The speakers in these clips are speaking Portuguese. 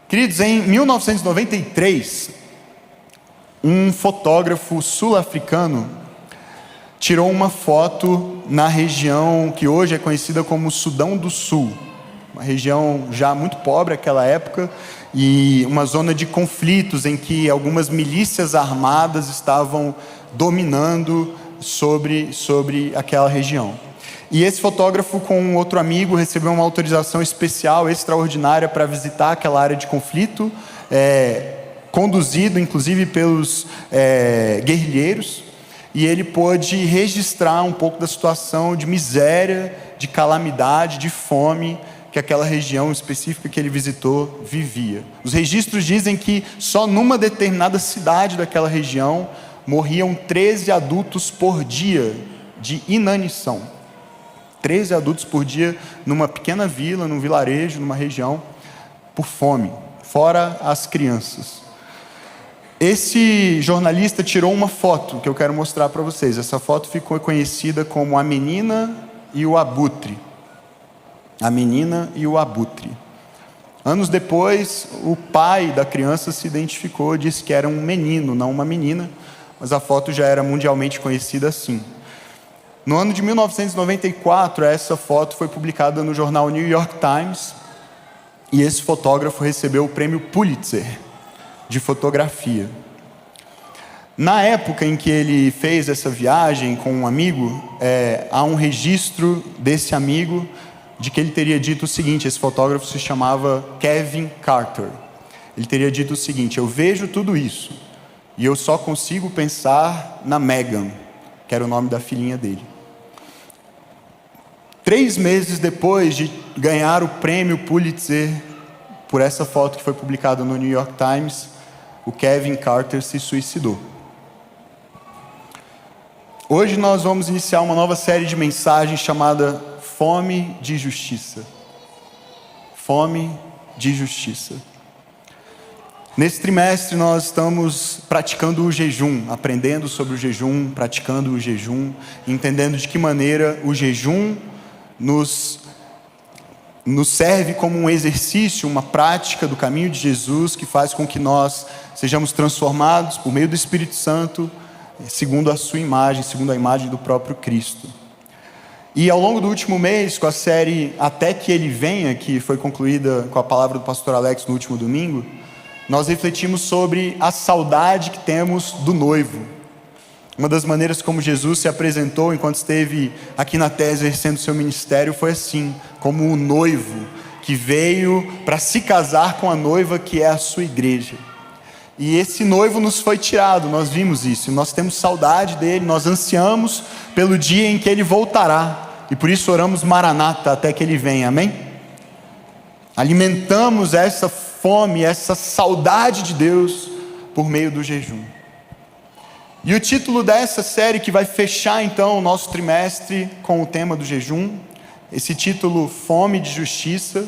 Queridos, em 1993, um fotógrafo sul-africano tirou uma foto na região que hoje é conhecida como Sudão do Sul, uma região já muito pobre naquela época, e uma zona de conflitos em que algumas milícias armadas estavam dominando sobre aquela região. E esse fotógrafo, com um outro amigo, recebeu uma autorização especial, extraordinária, para visitar aquela área de conflito, conduzido inclusive pelos guerrilheiros, e ele pôde registrar um pouco da situação de miséria, de calamidade, de fome que aquela região específica que ele visitou vivia. Os registros dizem que só numa determinada cidade daquela região morriam 13 adultos por dia de inanição. 13 adultos por dia numa pequena vila, num vilarejo, numa região, por fome, fora as crianças. Esse jornalista tirou uma foto que eu quero mostrar para vocês. Essa foto ficou conhecida como A Menina e o Abutre. A Menina e o Abutre. Anos depois, o pai da criança se identificou, disse que era um menino, não uma menina, mas a foto já era mundialmente conhecida assim. No ano de 1994, essa foto foi publicada no jornal New York Times, e esse fotógrafo recebeu o prêmio Pulitzer de fotografia. Na época em que ele fez essa viagem com um amigo, há um registro desse amigo de que ele teria dito o seguinte. Esse fotógrafo se chamava Kevin Carter. Ele teria dito o seguinte: eu vejo tudo isso e eu só consigo pensar na Megan, que era o nome da filhinha dele. 3 meses depois de ganhar o prêmio Pulitzer por essa foto que foi publicada no New York Times, o Kevin Carter se suicidou. Hoje nós vamos iniciar uma nova série de mensagens chamada Fome de Justiça. Fome de Justiça. Nesse trimestre nós estamos praticando o jejum, aprendendo sobre o jejum, praticando o jejum, entendendo de que maneira o jejum nos serve como um exercício, uma prática do caminho de Jesus, que faz com que nós sejamos transformados por meio do Espírito Santo, segundo a sua imagem, segundo a imagem do próprio Cristo. E ao longo do último mês, com a série Até que Ele Venha, que foi concluída com a palavra do pastor Alex no último domingo, nós refletimos sobre a saudade que temos do noivo. Uma das maneiras como Jesus se apresentou enquanto esteve aqui na terra exercendo seu ministério foi assim, como um noivo que veio para se casar com a noiva, que é a sua igreja. E esse noivo nos foi tirado, nós vimos isso, nós temos saudade dele, nós ansiamos pelo dia em que ele voltará, e por isso oramos Maranata, até que ele venha, amém? Alimentamos essa fome, essa saudade de Deus por meio do jejum. E o título dessa série, que vai fechar então o nosso trimestre com o tema do jejum, esse título, Fome de Justiça,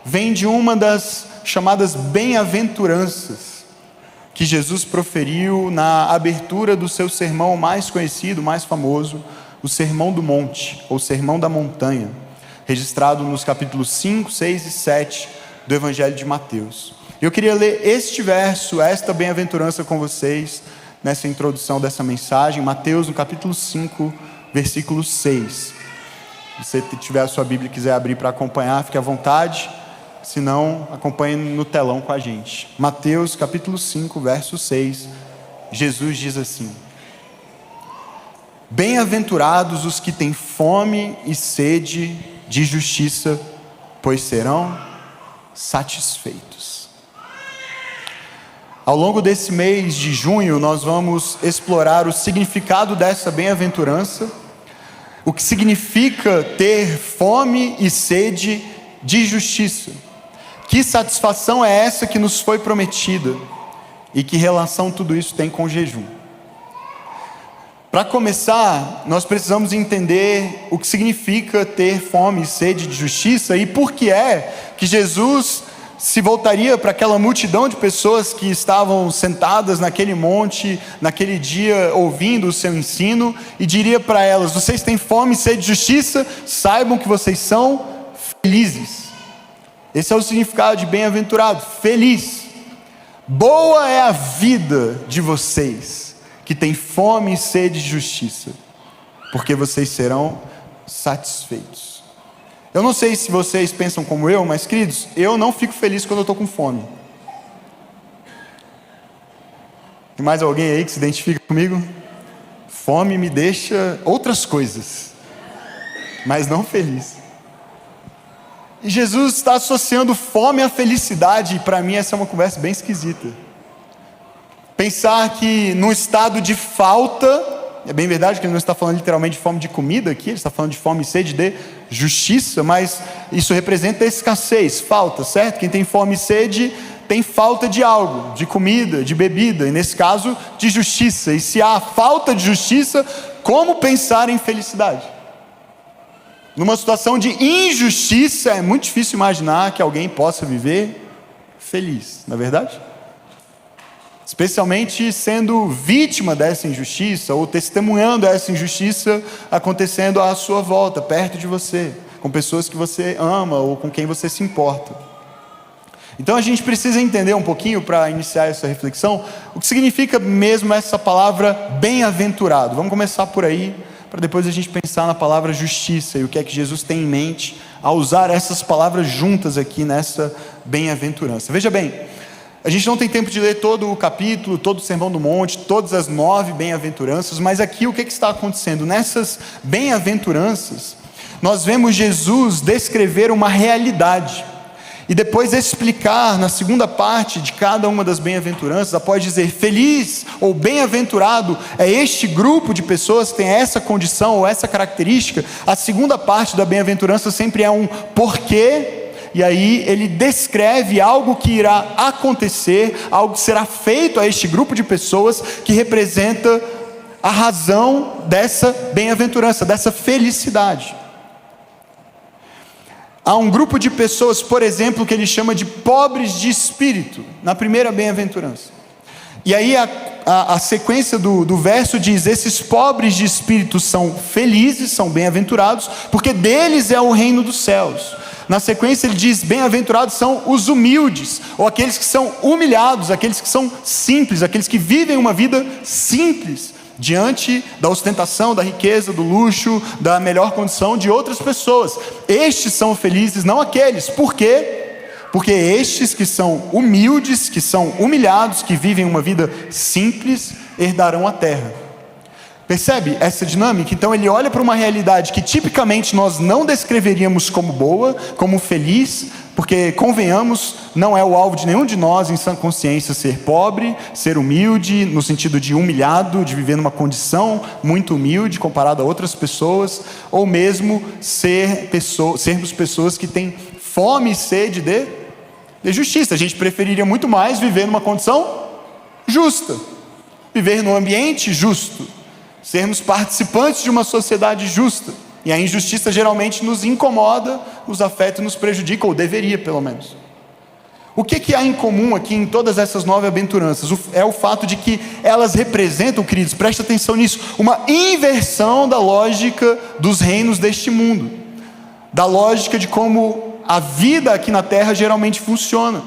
vem de uma das chamadas bem-aventuranças que Jesus proferiu na abertura do seu sermão mais conhecido, mais famoso, o Sermão do Monte, ou Sermão da Montanha, registrado nos capítulos 5, 6 e 7 do Evangelho de Mateus. Eu queria ler este verso, esta bem-aventurança com vocês, nessa introdução dessa mensagem, Mateus no capítulo 5, versículo 6. Se você tiver a sua Bíblia e quiser abrir para acompanhar, fique à vontade. Se não, acompanhe no telão com a gente. Mateus capítulo 5, verso 6, Jesus diz assim: bem-aventurados os que têm fome e sede de justiça, pois serão satisfeitos. Ao longo desse mês de junho, nós vamos explorar o significado dessa bem-aventurança, o que significa ter fome e sede de justiça. Que satisfação é essa que nos foi prometida? E que relação tudo isso tem com o jejum? Para começar, nós precisamos entender o que significa ter fome e sede de justiça e por que é que Jesus se voltaria para aquela multidão de pessoas que estavam sentadas naquele monte, naquele dia, ouvindo o seu ensino, e diria para elas: vocês têm fome e sede de justiça, saibam que vocês são felizes. Esse é o significado de bem-aventurado, feliz. Boa é a vida de vocês, que têm fome e sede de justiça, porque vocês serão satisfeitos. Eu não sei se vocês pensam como eu, mas queridos, eu não fico feliz quando eu estou com fome. Tem mais alguém aí que se identifica comigo? Fome me deixa outras coisas, mas não feliz. E Jesus está associando fome à felicidade, e para mim essa é uma conversa bem esquisita. Pensar que num estado de falta, é bem verdade que ele não está falando literalmente de fome de comida aqui, ele está falando de fome e sede de justiça, mas isso representa escassez, falta, certo? Quem tem fome e sede tem falta de algo, de comida, de bebida, e nesse caso de justiça. E se há falta de justiça, como pensar em felicidade? Numa situação de injustiça, é muito difícil imaginar que alguém possa viver feliz, não é verdade? Especialmente sendo vítima dessa injustiça, ou testemunhando essa injustiça acontecendo à sua volta, perto de você, com pessoas que você ama, ou com quem você se importa. Então a gente precisa entender um pouquinho, para iniciar essa reflexão, o que significa mesmo essa palavra bem-aventurado. Vamos começar por aí, para depois a gente pensar na palavra justiça, e o que é que Jesus tem em mente ao usar essas palavras juntas aqui nessa bem-aventurança. Veja bem, a gente não tem tempo de ler todo o capítulo, todo o Sermão do Monte, todas as 9 bem-aventuranças, mas aqui o que está acontecendo? Nessas bem-aventuranças, nós vemos Jesus descrever uma realidade, e depois explicar na segunda parte de cada uma das bem-aventuranças, após dizer feliz ou bem-aventurado é este grupo de pessoas que tem essa condição ou essa característica, a segunda parte da bem-aventurança sempre é um porquê, e aí ele descreve algo que irá acontecer, algo que será feito a este grupo de pessoas, que representa a razão dessa bem-aventurança, dessa felicidade. Há um grupo de pessoas, por exemplo, que ele chama de pobres de espírito, na primeira bem-aventurança. E aí a sequência do verso diz: esses pobres de espírito são felizes, são bem-aventurados, porque deles é o reino dos céus. Na sequência ele diz: bem-aventurados são os humildes, ou aqueles que são humilhados, aqueles que são simples, aqueles que vivem uma vida simples, diante da ostentação, da riqueza, do luxo, da melhor condição de outras pessoas. Estes são felizes, não aqueles. Por quê? Porque estes que são humildes, que são humilhados, que vivem uma vida simples, herdarão a terra. Percebe essa dinâmica? Então ele olha para uma realidade que tipicamente nós não descreveríamos como boa, como feliz, porque, convenhamos, não é o alvo de nenhum de nós em sã consciência ser pobre, ser humilde, no sentido de humilhado, de viver numa condição muito humilde comparado a outras pessoas, ou mesmo sermos pessoas que têm fome e sede de justiça. A gente preferiria muito mais viver numa condição justa, viver num ambiente justo, sermos participantes de uma sociedade justa. E a injustiça geralmente nos incomoda, nos afeta e nos prejudica, ou deveria pelo menos. O que há em comum aqui em todas essas 9 bem-aventuranças? É o fato de que elas representam, queridos, presta atenção nisso, uma inversão da lógica dos reinos deste mundo, da lógica de como a vida aqui na terra geralmente funciona,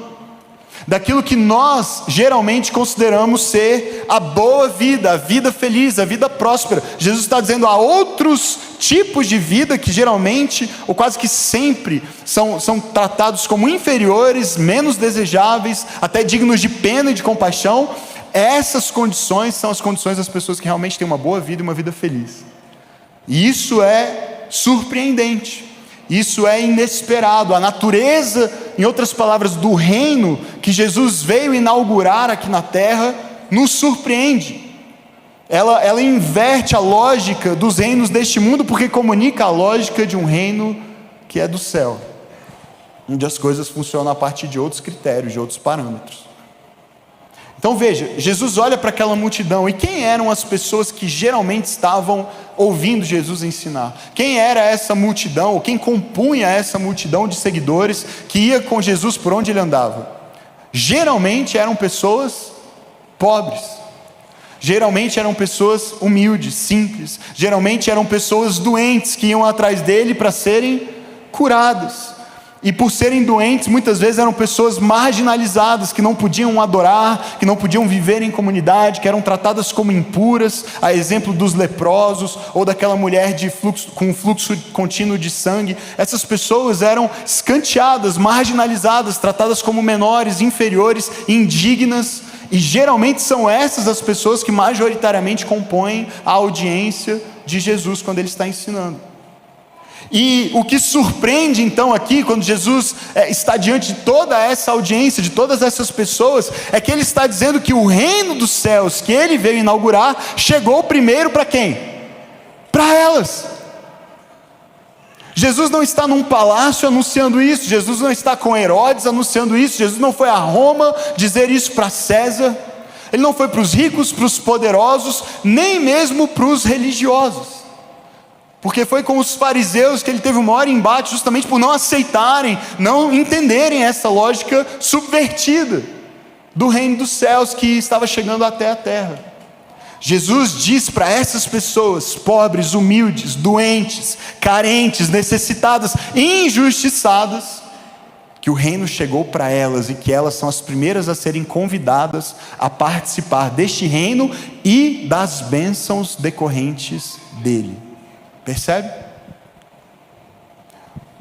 daquilo que nós geralmente consideramos ser a boa vida, a vida feliz, a vida próspera. Jesus está dizendo há outros tipos de vida que geralmente, ou quase que sempre, são tratados como inferiores, menos desejáveis, até dignos de pena e de compaixão. Essas condições são as condições das pessoas que realmente têm uma boa vida e uma vida feliz. E isso é surpreendente. Isso é inesperado. A natureza, em outras palavras, do reino que Jesus veio inaugurar aqui na terra, nos surpreende. Ela inverte a lógica dos reinos deste mundo, porque comunica a lógica de um reino que é do céu, onde as coisas funcionam a partir de outros critérios, de outros parâmetros. Então veja, Jesus olha para aquela multidão, e quem eram as pessoas que geralmente estavam ouvindo Jesus ensinar? Quem era essa multidão, ou quem compunha essa multidão de seguidores que ia com Jesus por onde ele andava? Geralmente eram pessoas pobres, geralmente eram pessoas humildes, simples, geralmente eram pessoas doentes que iam atrás dele para serem curadas. E por serem doentes, muitas vezes eram pessoas marginalizadas, que não podiam adorar, que não podiam viver em comunidade, que eram tratadas como impuras, a exemplo dos leprosos, ou daquela mulher com fluxo contínuo de sangue. Essas pessoas eram escanteadas, marginalizadas, tratadas como menores, inferiores, indignas, e geralmente são essas as pessoas que majoritariamente compõem a audiência de Jesus quando ele está ensinando. E o que surpreende então aqui, quando Jesus está diante de toda essa audiência, de todas essas pessoas, é que ele está dizendo que o reino dos céus que ele veio inaugurar, chegou primeiro para quem? Para elas. Jesus não está num palácio anunciando isso, Jesus não está com Herodes anunciando isso, Jesus não foi a Roma dizer isso para César, ele não foi para os ricos, para os poderosos, nem mesmo para os religiosos. Porque foi com os fariseus que ele teve o maior embate, justamente por não aceitarem, não entenderem essa lógica subvertida do reino dos céus que estava chegando até a terra. Jesus diz para essas pessoas, pobres, humildes, doentes, carentes, necessitadas, injustiçadas, que o reino chegou para elas e que elas são as primeiras a serem convidadas a participar deste reino e das bênçãos decorrentes dele. Percebe?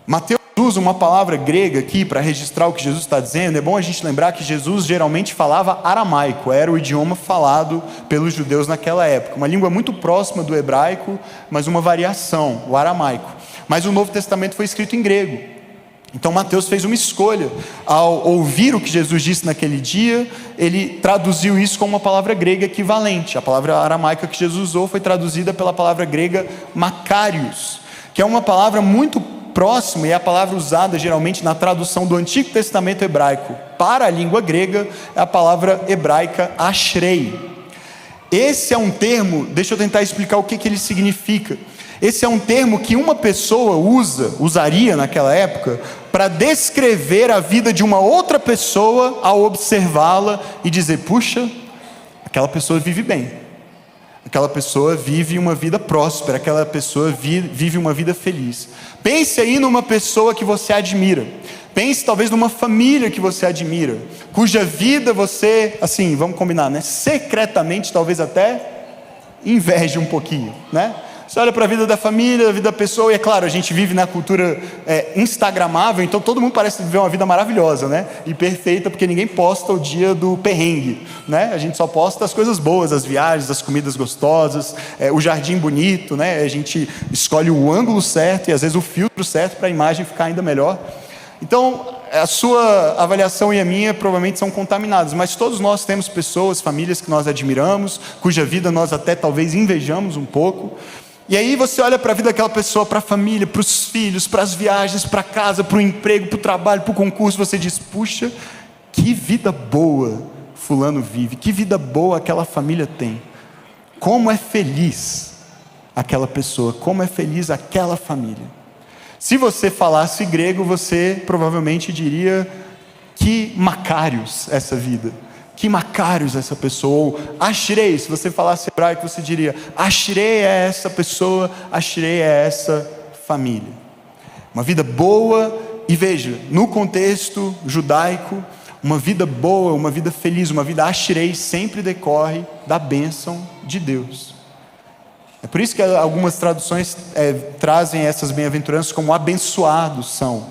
Mateus usa uma palavra grega aqui para registrar o que Jesus está dizendo. É bom a gente lembrar que Jesus geralmente falava aramaico, era o idioma falado pelos judeus naquela época, uma língua muito próxima do hebraico, mas uma variação, o aramaico. Mas o Novo Testamento foi escrito em grego. Então Mateus fez uma escolha, ao ouvir o que Jesus disse naquele dia, ele traduziu isso com uma palavra grega equivalente. A palavra aramaica que Jesus usou foi traduzida pela palavra grega makarios, que é uma palavra muito próxima, e é a palavra usada geralmente na tradução do Antigo Testamento hebraico para a língua grega, é a palavra hebraica ashrei. Esse é um termo, deixa eu tentar explicar o que ele significa. Esse é um termo que uma pessoa usaria naquela época para descrever a vida de uma outra pessoa ao observá-la e dizer: puxa, aquela pessoa vive bem, aquela pessoa vive uma vida próspera, aquela pessoa vive uma vida feliz. Pense aí numa pessoa que você admira, pense talvez numa família que você admira, cuja vida você, assim, vamos combinar, né? Secretamente talvez até inveje um pouquinho, né? Você olha para a vida da família, a vida da pessoa, e é claro, a gente vive na cultura instagramável, então todo mundo parece viver uma vida maravilhosa, né? E perfeita, porque ninguém posta o dia do perrengue, né? A gente só posta as coisas boas, as viagens, as comidas gostosas, o jardim bonito, né? A gente escolhe o ângulo certo e às vezes o filtro certo para a imagem ficar ainda melhor. Então, a sua avaliação e a minha provavelmente são contaminadas, mas todos nós temos pessoas, famílias que nós admiramos, cuja vida nós até talvez invejamos um pouco. E aí você olha para a vida daquela pessoa, para a família, para os filhos, para as viagens, para a casa, para o emprego, para o trabalho, para o concurso, você diz: puxa, que vida boa fulano vive, que vida boa aquela família tem, como é feliz aquela pessoa, como é feliz aquela família. Se você falasse grego, você provavelmente diria: que macários essa vida, que macários essa pessoa. Ou ashrei, se você falasse hebraico, você diria: ashrei é essa pessoa, ashrei é essa família. Uma vida boa. E veja, no contexto judaico, uma vida boa, uma vida feliz, uma vida ashrei sempre decorre da bênção de Deus. É por isso que algumas traduções trazem essas bem-aventuranças como abençoados são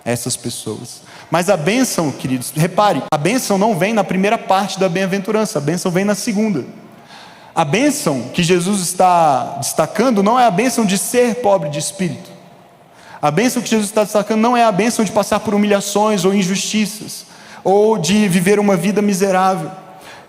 essas pessoas. Mas a bênção, queridos, repare, a bênção não vem na primeira parte da bem-aventurança, a bênção vem na segunda. A bênção que Jesus está destacando não é a bênção de ser pobre de espírito. A bênção que Jesus está destacando não é a bênção de passar por humilhações ou injustiças, ou de viver uma vida miserável.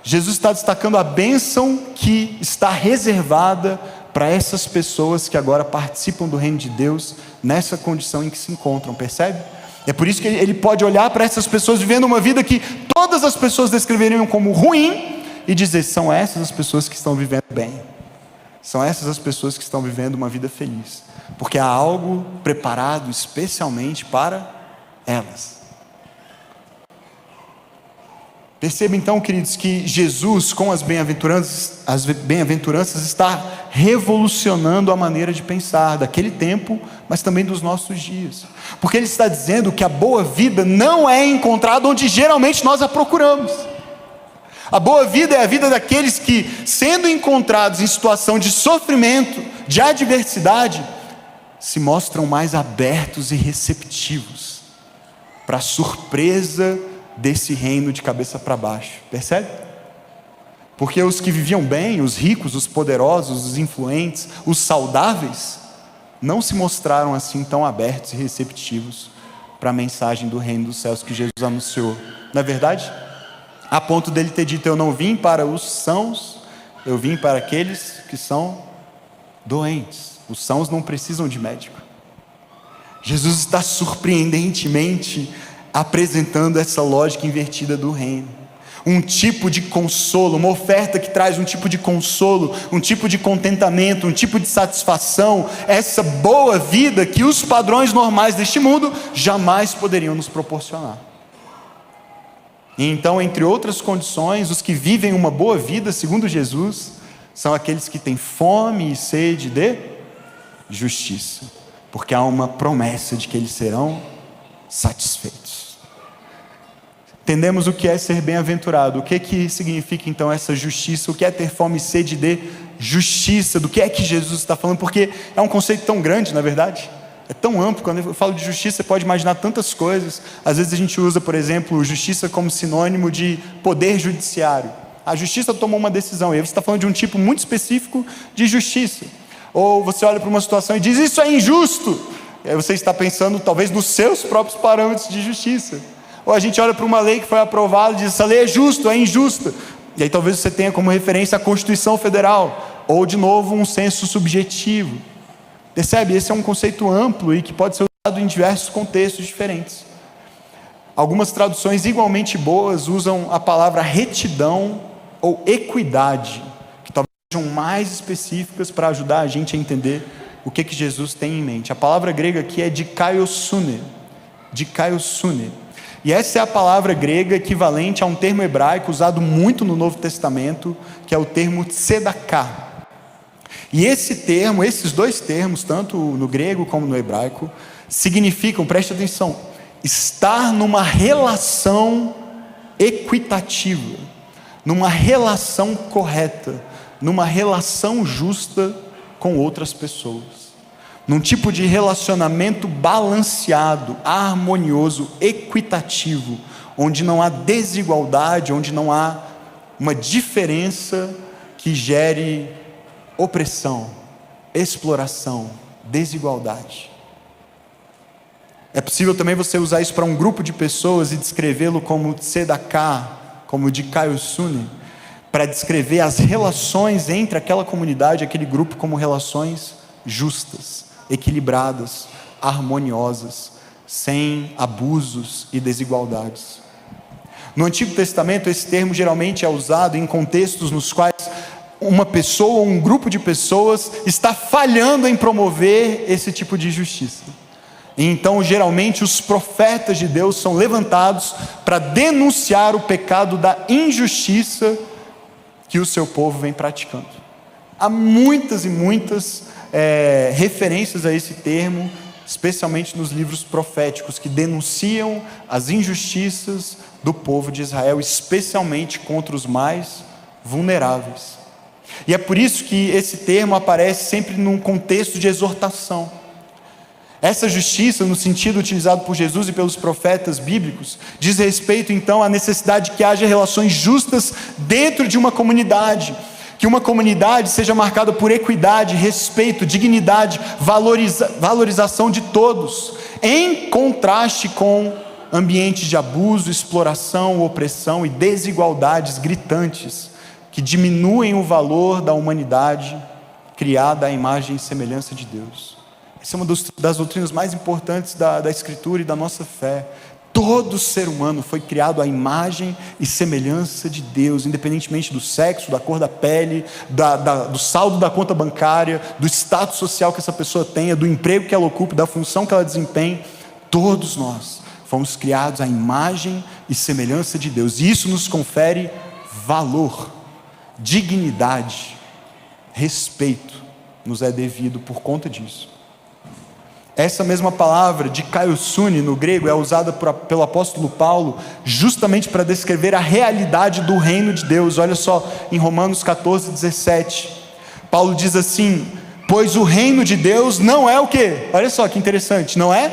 Jesus está destacando a bênção que está reservada para essas pessoas que agora participam do reino de Deus, nessa condição em que se encontram, percebe? É por isso que ele pode olhar para essas pessoas vivendo uma vida que todas as pessoas descreveriam como ruim e dizer: são essas as pessoas que estão vivendo bem, são essas as pessoas que estão vivendo uma vida feliz, porque há algo preparado especialmente para elas. Perceba então, queridos, que Jesus, com as bem-aventuranças, está revolucionando a maneira de pensar daquele tempo, mas também dos nossos dias. Porque Ele está dizendo que a boa vida não é encontrada onde geralmente nós a procuramos. A boa vida é a vida daqueles que, sendo encontrados em situação de sofrimento, de adversidade, se mostram mais abertos e receptivos para a surpresa desse reino de cabeça para baixo, percebe? Porque os que viviam bem, os ricos, os poderosos, os influentes, os saudáveis, não se mostraram assim tão abertos e receptivos para a mensagem do reino dos céus que Jesus anunciou. Não é verdade? A ponto dele ter dito: eu não vim para os sãos, eu vim para aqueles que são doentes. Os sãos não precisam de médico. Jesus está surpreendentemente apresentando essa lógica invertida do reino. Um tipo de consolo, uma oferta que traz um tipo de consolo, um tipo de contentamento, um tipo de satisfação, essa boa vida que os padrões normais deste mundo jamais poderiam nos proporcionar. E então, entre outras condições, os que vivem uma boa vida, segundo Jesus, são aqueles que têm fome e sede de justiça, porque há uma promessa de que eles serão satisfeitos. Entendemos o que é ser bem-aventurado. O que significa então essa justiça? O que é ter fome e sede de justiça? Do que é que Jesus está falando? Porque é um conceito tão grande, na verdade. É tão amplo. Quando eu falo de justiça, você pode imaginar tantas coisas. Às vezes a gente usa, por exemplo, justiça como sinônimo de poder judiciário. A justiça tomou uma decisão, e aí você está falando de um tipo muito específico de justiça. Ou você olha para uma situação e diz: isso é injusto. E aí você está pensando talvez nos seus próprios parâmetros de justiça. Ou a gente olha para uma lei que foi aprovada e diz: essa lei é justa, é injusta. E aí talvez você tenha como referência a Constituição Federal, ou de novo um senso subjetivo. Percebe? Esse é um conceito amplo e que pode ser usado em diversos contextos diferentes. Algumas traduções igualmente boas usam a palavra retidão ou equidade, que talvez sejam mais específicas para ajudar a gente a entender o que Jesus tem em mente. A palavra grega aqui é dikaiosune. E essa é a palavra grega equivalente a um termo hebraico usado muito no Novo Testamento, que é o termo tzedaká. E esse termo, esses dois termos, tanto no grego como no hebraico, significam, preste atenção, estar numa relação equitativa, numa relação correta, numa relação justa com outras pessoas. Num tipo de relacionamento balanceado, harmonioso, equitativo, onde não há desigualdade, onde não há uma diferença que gere opressão, exploração, desigualdade. É possível também você usar isso para um grupo de pessoas e descrevê-lo como tzedaká, como dikaiosune, para descrever as relações entre aquela comunidade, aquele grupo, como relações justas, equilibradas, harmoniosas, sem abusos e desigualdades. No Antigo Testamento, esse termo geralmente é usado em contextos nos quais uma pessoa ou um grupo de pessoas está falhando em promover esse tipo de justiça. E então, geralmente, os profetas de Deus são levantados para denunciar o pecado da injustiça que o seu povo vem praticando. Há muitas e muitas referências a esse termo, especialmente nos livros proféticos, que denunciam as injustiças do povo de Israel, especialmente contra os mais vulneráveis. E é por isso que esse termo aparece sempre num contexto de exortação. Essa justiça, no sentido utilizado por Jesus e pelos profetas bíblicos, diz respeito então à necessidade de que haja relações justas dentro de uma comunidade, que uma comunidade seja marcada por equidade, respeito, dignidade, valorização de todos, em contraste com ambientes de abuso, exploração, opressão e desigualdades gritantes, que diminuem o valor da humanidade criada à imagem e semelhança de Deus. Essa é uma das doutrinas mais importantes da Escritura e da nossa fé. Todo ser humano foi criado à imagem e semelhança de Deus, independentemente do sexo, da cor da pele, do saldo da conta bancária, do status social que essa pessoa tenha, do emprego que ela ocupe, da função que ela desempenhe. Todos nós fomos criados à imagem e semelhança de Deus, e isso nos confere valor, dignidade, respeito, nos é devido por conta disso. Essa mesma palavra de kaiosune no grego é usada pelo apóstolo Paulo justamente para descrever a realidade do reino de Deus. Olha só, em Romanos 14, 17, Paulo diz assim: pois o reino de Deus não é o quê? Olha só que interessante, não é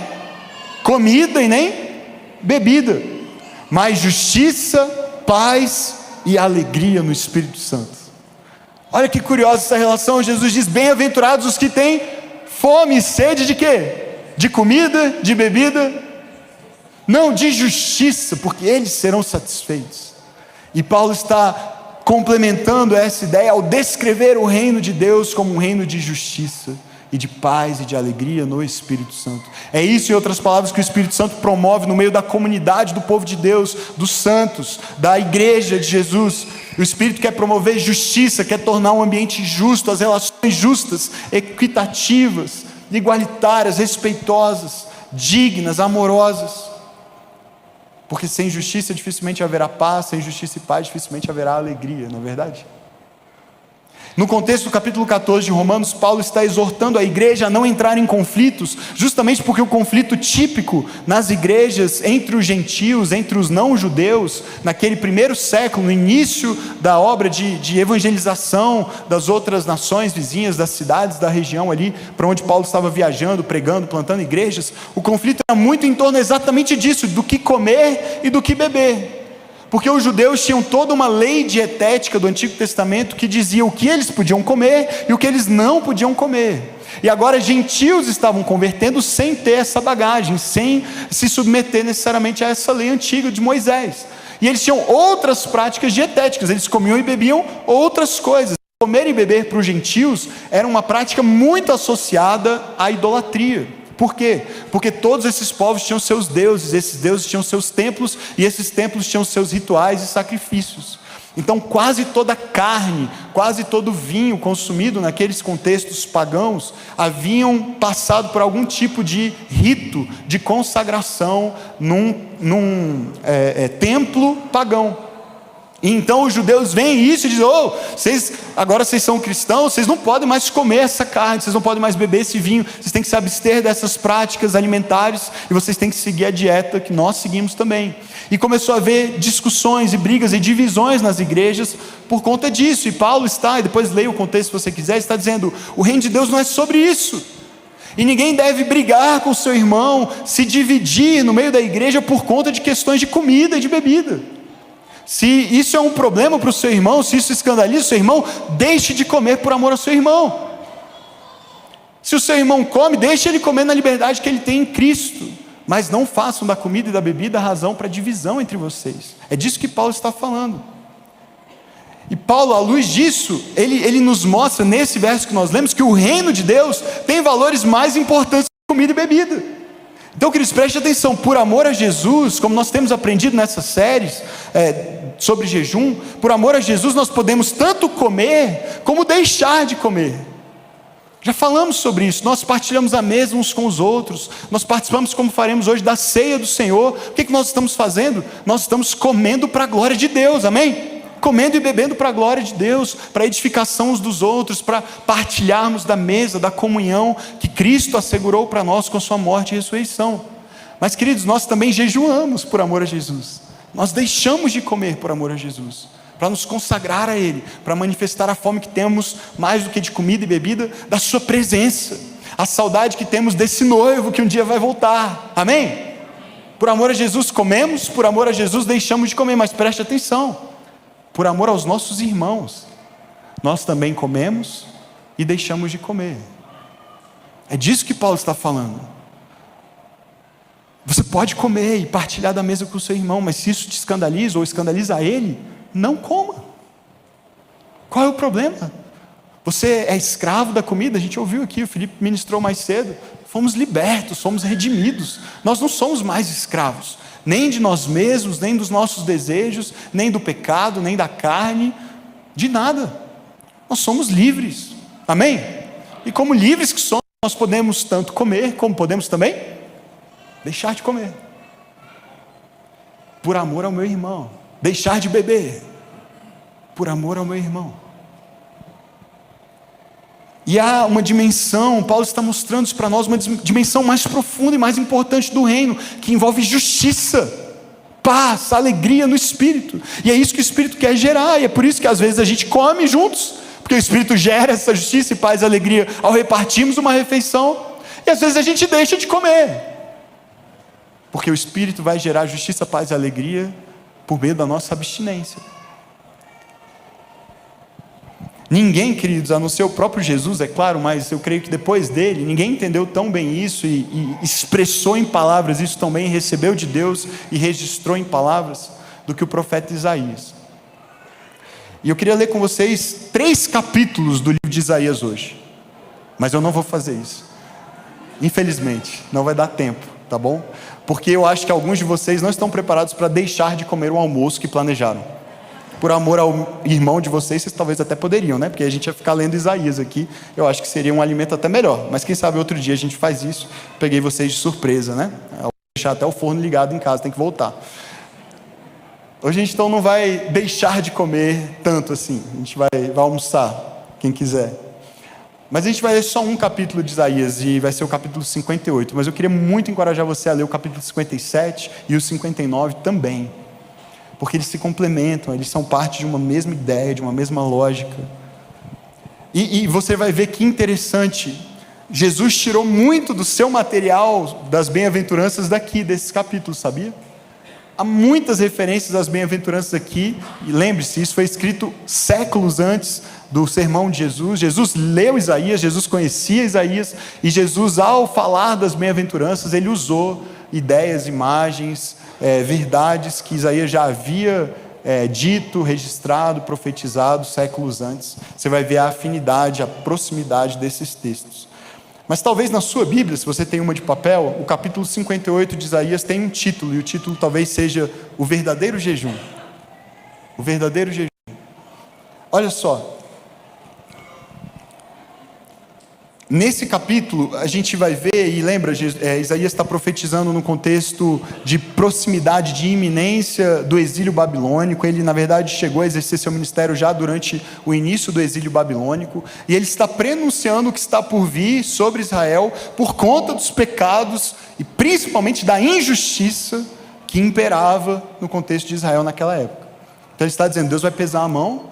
comida e nem bebida, mas justiça, paz e alegria no Espírito Santo. Olha que curiosa essa relação. Jesus diz: bem-aventurados os que têm fome e sede de quê? De comida, de bebida? Não, de justiça, porque eles serão satisfeitos. E Paulo está complementando essa ideia ao descrever o reino de Deus como um reino de justiça e de paz e de alegria no Espírito Santo. É isso, em outras palavras, que o Espírito Santo promove no meio da comunidade do povo de Deus, dos santos, da igreja de Jesus. O Espírito quer promover justiça, quer tornar um ambiente justo, as relações justas, equitativas, igualitárias, respeitosas, dignas, amorosas. Porque sem justiça dificilmente haverá paz, sem justiça e paz dificilmente haverá alegria, não é verdade? No contexto do capítulo 14 de Romanos, Paulo está exortando a igreja a não entrar em conflitos, justamente porque o conflito típico nas igrejas entre os gentios, entre os não-judeus, naquele primeiro século, no início da obra de evangelização das outras nações vizinhas, das cidades da região ali, para onde Paulo estava viajando, pregando, plantando igrejas, o conflito era muito em torno exatamente disso, do que comer e do que beber. Porque os judeus tinham toda uma lei dietética do Antigo Testamento que dizia o que eles podiam comer e o que eles não podiam comer. E agora gentios estavam convertendo sem ter essa bagagem, sem se submeter necessariamente a essa lei antiga de Moisés. E eles tinham outras práticas dietéticas, eles comiam e bebiam outras coisas. Comer e beber para os gentios era uma prática muito associada à idolatria. Por quê? Porque todos esses povos tinham seus deuses, esses deuses tinham seus templos, e esses templos tinham seus rituais e sacrifícios. Então quase toda carne, quase todo vinho consumido naqueles contextos pagãos, haviam passado por algum tipo de rito de consagração num templo pagão. E então os judeus veem isso e dizem: agora vocês são cristãos, vocês não podem mais comer essa carne, vocês não podem mais beber esse vinho, vocês têm que se abster dessas práticas alimentares, e vocês têm que seguir a dieta que nós seguimos também. E começou a haver discussões e brigas e divisões nas igrejas por conta disso. E Paulo está, e depois leia o contexto se você quiser, está dizendo: o reino de Deus não é sobre isso. E ninguém deve brigar com seu irmão, se dividir no meio da igreja por conta de questões de comida e de bebida. Se isso é um problema para o seu irmão, se isso escandaliza o seu irmão, deixe de comer por amor ao seu irmão. Se o seu irmão come, deixe ele comer na liberdade que ele tem em Cristo, mas não façam da comida e da bebida razão para divisão entre vocês. É disso que Paulo está falando. E Paulo, à luz disso, ele nos mostra nesse verso que nós lemos, que o reino de Deus tem valores mais importantes que comida e bebida. Então, queridos, preste atenção, por amor a Jesus, como nós temos aprendido nessas séries sobre jejum, por amor a Jesus nós podemos tanto comer, como deixar de comer. Já falamos sobre isso, nós partilhamos a mesa uns com os outros, nós participamos, como faremos hoje, da ceia do Senhor. O que nós estamos fazendo? Nós estamos comendo para a glória de Deus, amém? Comendo e bebendo para a glória de Deus, para a edificação uns dos outros, para partilharmos da mesa, da comunhão que Cristo assegurou para nós com sua morte e ressurreição. Mas, queridos, nós também jejuamos por amor a Jesus, nós deixamos de comer por amor a Jesus, para nos consagrar a Ele, para manifestar a fome que temos, mais do que de comida e bebida, da sua presença, a saudade que temos desse noivo que um dia vai voltar, amém? Por amor a Jesus comemos, por amor a Jesus deixamos de comer, mas preste atenção, por amor aos nossos irmãos, nós também comemos e deixamos de comer. É disso que Paulo está falando. Você pode comer e partilhar da mesa com o seu irmão, mas se isso te escandaliza ou escandaliza a ele, não coma. Qual é o problema? Você é escravo da comida? A gente ouviu aqui, o Felipe ministrou mais cedo. Fomos libertos, fomos redimidos. Nós não somos mais escravos, nem de nós mesmos, nem dos nossos desejos, nem do pecado, nem da carne, de nada. Nós somos livres, amém? E como livres que somos, nós podemos tanto comer, como podemos também deixar de comer. por amor ao meu irmão. Deixar de beber, por amor ao meu irmão. E há uma dimensão, Paulo está mostrando isso para nós, uma dimensão mais profunda e mais importante do reino, que envolve justiça, paz, alegria no Espírito. E é isso que o Espírito quer gerar, e é por isso que às vezes a gente come juntos, porque o Espírito gera essa justiça e paz e alegria ao repartirmos uma refeição, e às vezes a gente deixa de comer, porque o Espírito vai gerar justiça, paz e alegria por meio da nossa abstinência. Ninguém, queridos, a não ser o próprio Jesus, é claro, mas eu creio que depois dele, ninguém entendeu tão bem isso e expressou em palavras isso tão bem, recebeu de Deus e registrou em palavras, do que o profeta Isaías. E eu queria ler com vocês 3 capítulos do livro de Isaías hoje, mas eu não vou fazer isso, infelizmente, não vai dar tempo, tá bom? Porque eu acho que alguns de vocês não estão preparados para deixar de comer o almoço que planejaram. Por amor ao irmão de vocês talvez até poderiam, né? Porque a gente ia ficar lendo Isaías aqui, eu acho que seria um alimento até melhor, mas quem sabe outro dia a gente faz isso. Peguei vocês de surpresa, né? Eu vou deixar até o forno ligado em casa, tem que voltar. Hoje a gente então não vai deixar de comer tanto assim, a gente vai almoçar, quem quiser. Mas a gente vai ler só um capítulo de Isaías, e vai ser o capítulo 58, mas eu queria muito encorajar você a ler o capítulo 57 e o 59 também, porque eles se complementam, eles são parte de uma mesma ideia, de uma mesma lógica. E você vai ver que interessante, Jesus tirou muito do seu material das bem-aventuranças daqui, desses capítulos, sabia? Há muitas referências às bem-aventuranças aqui, e lembre-se, isso foi escrito séculos antes do sermão de Jesus. Jesus leu Isaías, Jesus conhecia Isaías, e Jesus, ao falar das bem-aventuranças, ele usou ideias, imagens, verdades que Isaías já havia dito, registrado, profetizado séculos antes. Você vai ver a afinidade, a proximidade desses textos. Mas talvez na sua Bíblia, se você tem uma de papel, o capítulo 58 de Isaías tem um título, e o título talvez seja O Verdadeiro Jejum. O Verdadeiro Jejum. Olha só, nesse capítulo a gente vai ver, e lembra, Isaías está profetizando no contexto de proximidade, de iminência do exílio babilônico. Ele na verdade chegou a exercer seu ministério já durante o início do exílio babilônico, e ele está prenunciando o que está por vir sobre Israel, por conta dos pecados, e principalmente da injustiça que imperava no contexto de Israel naquela época. Então ele está dizendo, Deus vai pesar a mão,